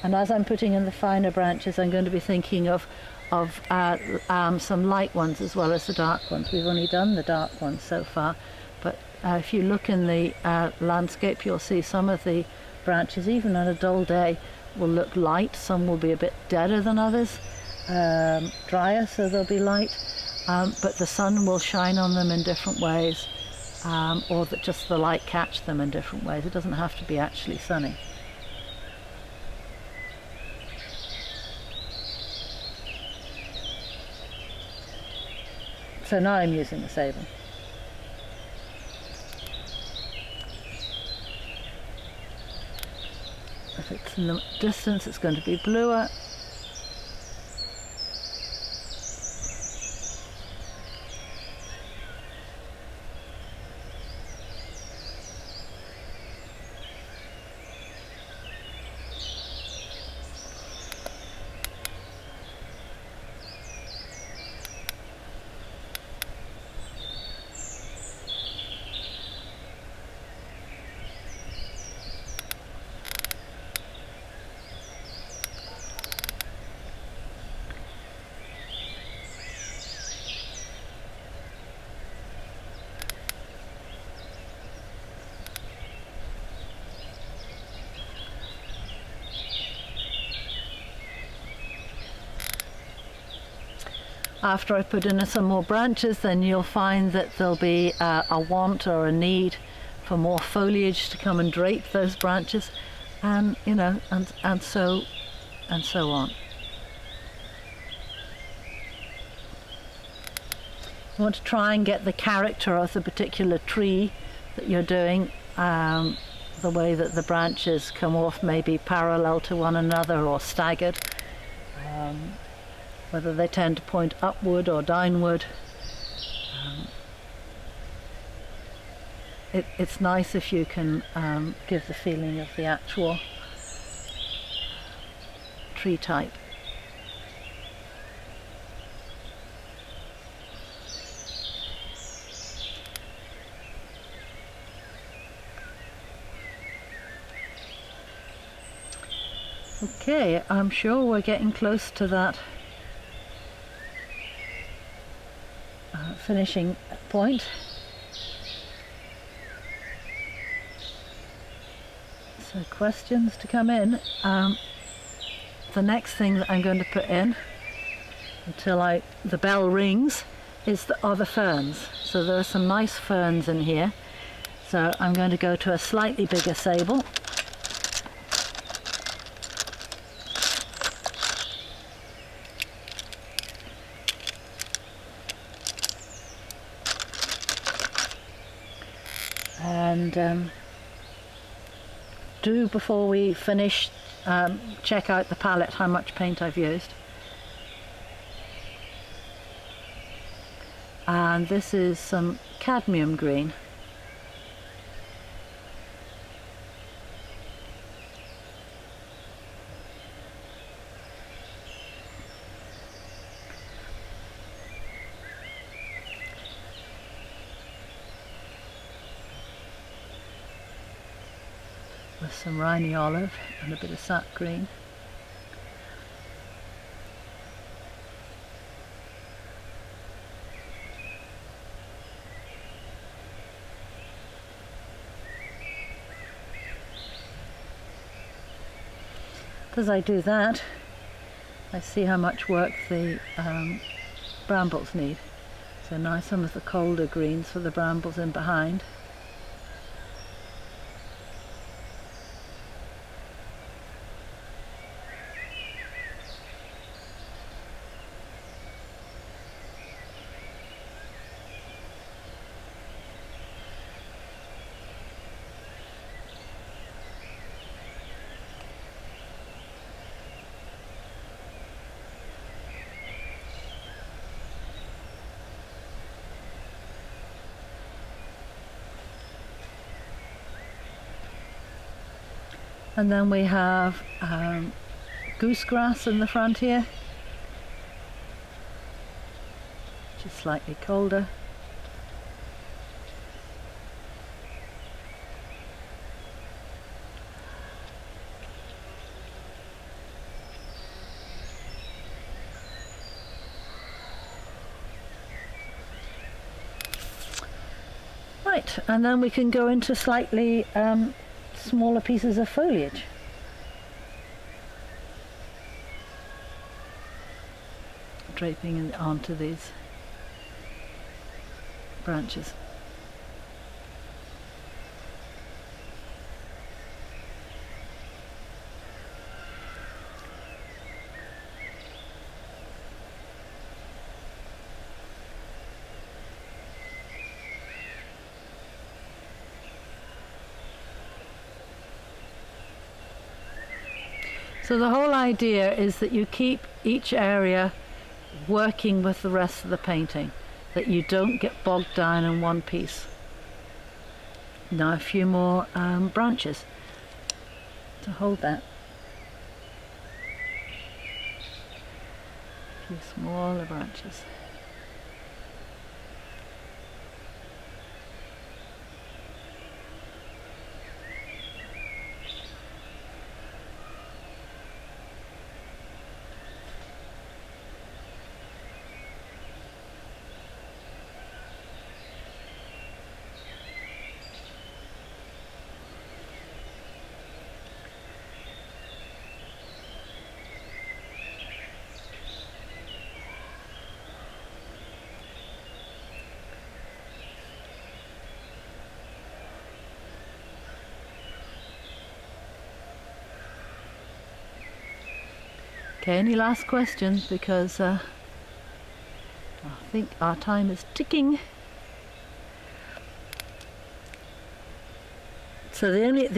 and as I'm putting in the finer branches, I'm going to be thinking of some light ones as well as the dark ones. We've only done the dark ones so far, but if you look in the landscape, you'll see some of the branches, even on a dull day, will look light. Some will be a bit deader than others, drier, so they'll be light, but the sun will shine on them in different ways, or that just the light catch them in different ways. It doesn't have to be actually sunny. So now I'm using the sable. If it's in the distance, it's going to be bluer. After I put in some more branches, then you'll find that there'll be a want or a need for more foliage to come and drape those branches, and and so on. You want to try and get the character of the particular tree that you're doing, the way that the branches come off, maybe parallel to one another or staggered. Whether they tend to point upward or downward. It's nice if you can give the feeling of the actual tree type. Okay, I'm sure we're getting close to that finishing point. So questions to come in. The next thing that I'm going to put in until the bell rings are the ferns. So there are some nice ferns in here. So I'm going to go to a slightly bigger sable. And do, before we finish, check out the palette, how much paint I've used. And this is some cadmium green. With some Rhine olive and a bit of sap green. As I do that, I see how much work the brambles need. So now some of the colder greens for the brambles in behind. And then we have goosegrass in the front here. which is slightly colder. Right, and then we can go into slightly smaller pieces of foliage. Draping onto these branches. So the whole idea is that you keep each area working with the rest of the painting, that you don't get bogged down in one piece. Now a few more branches to hold that. A few smaller branches. Okay, any last questions? Because I think our time is ticking. So the only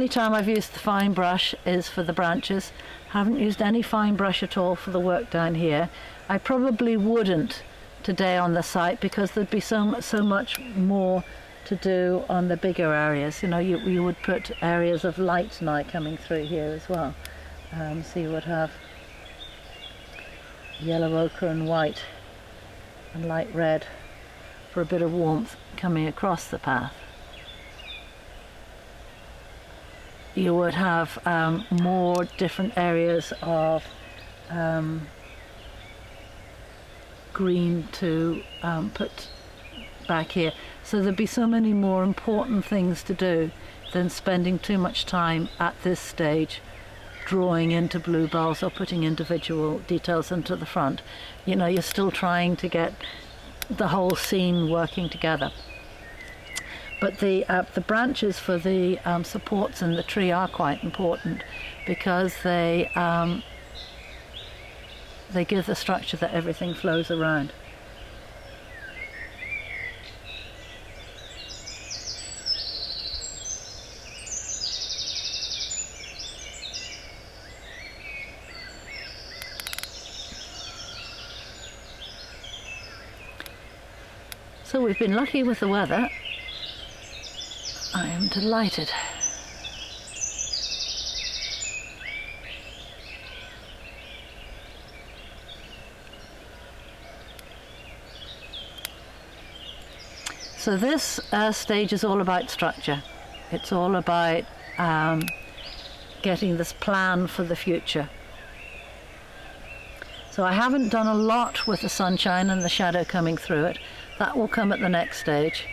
time I've used the fine brush is for the branches. Haven't used any fine brush at all for the work down here. I probably wouldn't today on the site because there'd be so much more to do on the bigger areas. You know, you would put areas of light now coming through here as well. So you would have yellow, ochre and white and light red for a bit of warmth coming across the path. You would have more different areas of green to put back here. So there'd be so many more important things to do than spending too much time at this stage drawing into bluebells or putting individual details into the front. You know, you're still trying to get the whole scene working together. But the branches for the supports in the tree are quite important because they give the structure that everything flows around. So we've been lucky with the weather. I am delighted. So this stage is all about structure. It's all about getting this plan for the future. So I haven't done a lot with the sunshine and the shadow coming through it. That will come at the next stage,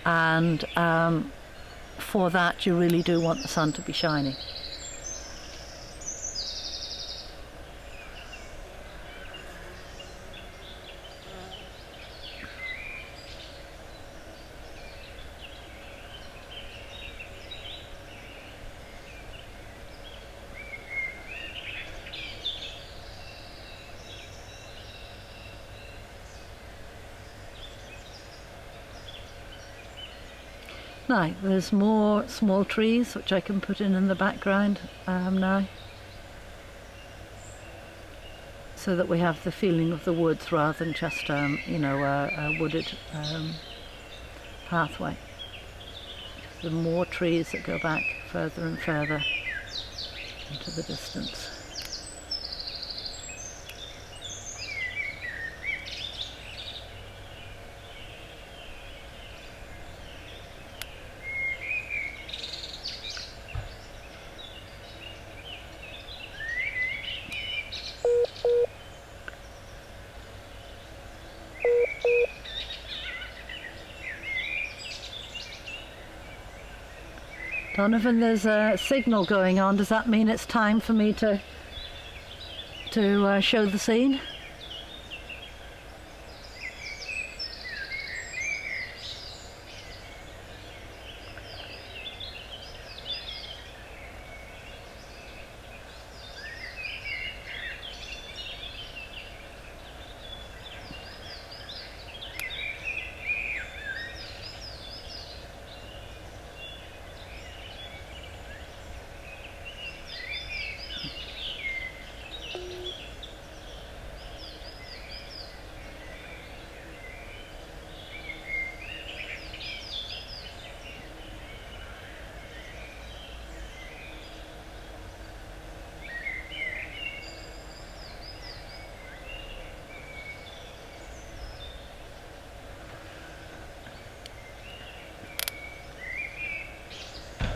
and for that you really do want the sun to be shining. Now, there's more small trees which I can put in the background now, so that we have the feeling of the woods rather than just a wooded pathway. There are more trees that go back further and further into the distance. Donovan, there's a signal going on. Does that mean it's time for me to show the scene?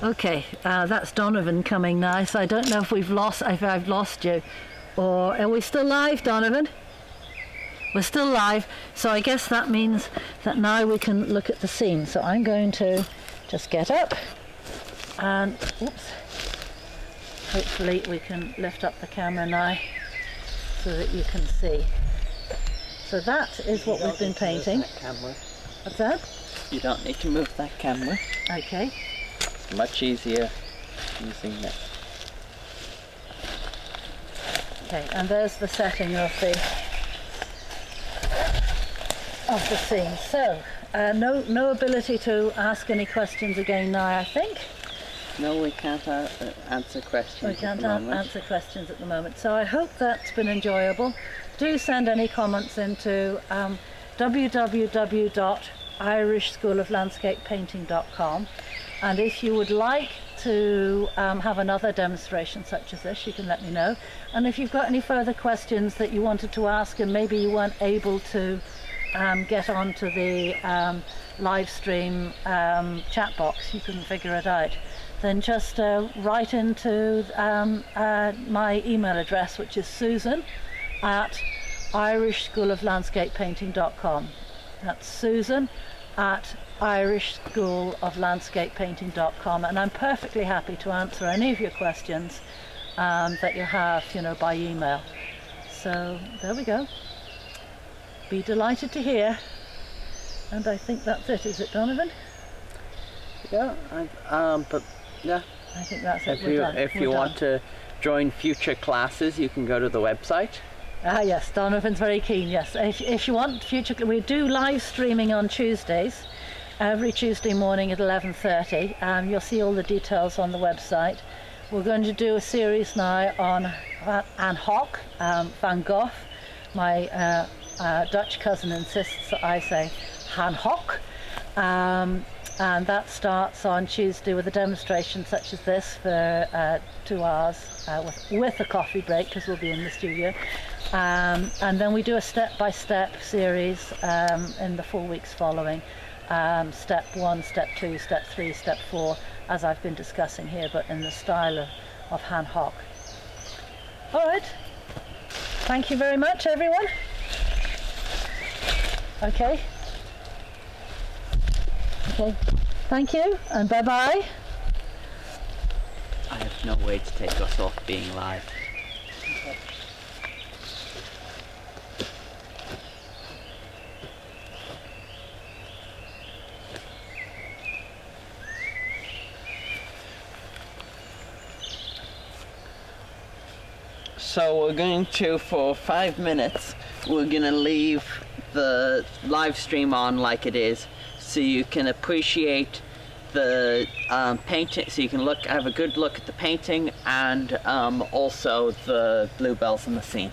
Okay, that's Donovan coming now, so I don't know if I've lost you, or are we still live, Donovan? We're still live, so I guess that means that now we can look at the scene. So I'm going to just get up and, oops, hopefully we can lift up the camera now so that you can see. So that is what we've been painting. What's that? You don't need to move that camera. Okay. It's much easier using that. Okay, and there's the setting of the scene. So, no ability to ask any questions again now, I think. No, we can't answer questions. We can't answer questions at the moment. So I hope that's been enjoyable. Do send any comments into www.irishschooloflandscapepainting.com, and if you would like to have another demonstration such as this, you can let me know. And if you've got any further questions that you wanted to ask and maybe you weren't able to get onto the live stream chat box, you couldn't figure it out, then just write into my email address, which is susan@irishschooloflandscapepainting.com. That's susan@irishschooloflandscapepainting.com, and I'm perfectly happy to answer any of your questions that you have, by email. So there we go. Be delighted to hear. And I think that's it. Is it, Donovan? Yeah, but yeah. I think that's it. If you want to join future classes, you can go to the website. Ah yes, Donovan's very keen, yes. If you want future, we do live streaming on Tuesdays, every Tuesday morning at 11:30. You'll see all the details on the website. We're going to do a series now on Van Gogh, Van Gogh. My Dutch cousin insists that I say Van Gogh. And that starts on Tuesday with a demonstration such as this for 2 hours with a coffee break, because we'll be in the studio. And then we do a step-by-step series in the 4 weeks following. Step 1, Step 2, Step 3, Step 4, as I've been discussing here, but in the style of Van Gogh. All right. Thank you very much, everyone. Okay. Okay. Thank you, and bye-bye. I have no way to take us off being live. Okay. So we're going to, for 5 minutes, we're going to leave the live stream on like it is, so you can appreciate the painting, so you can have a good look at the painting and also the bluebells in the scene.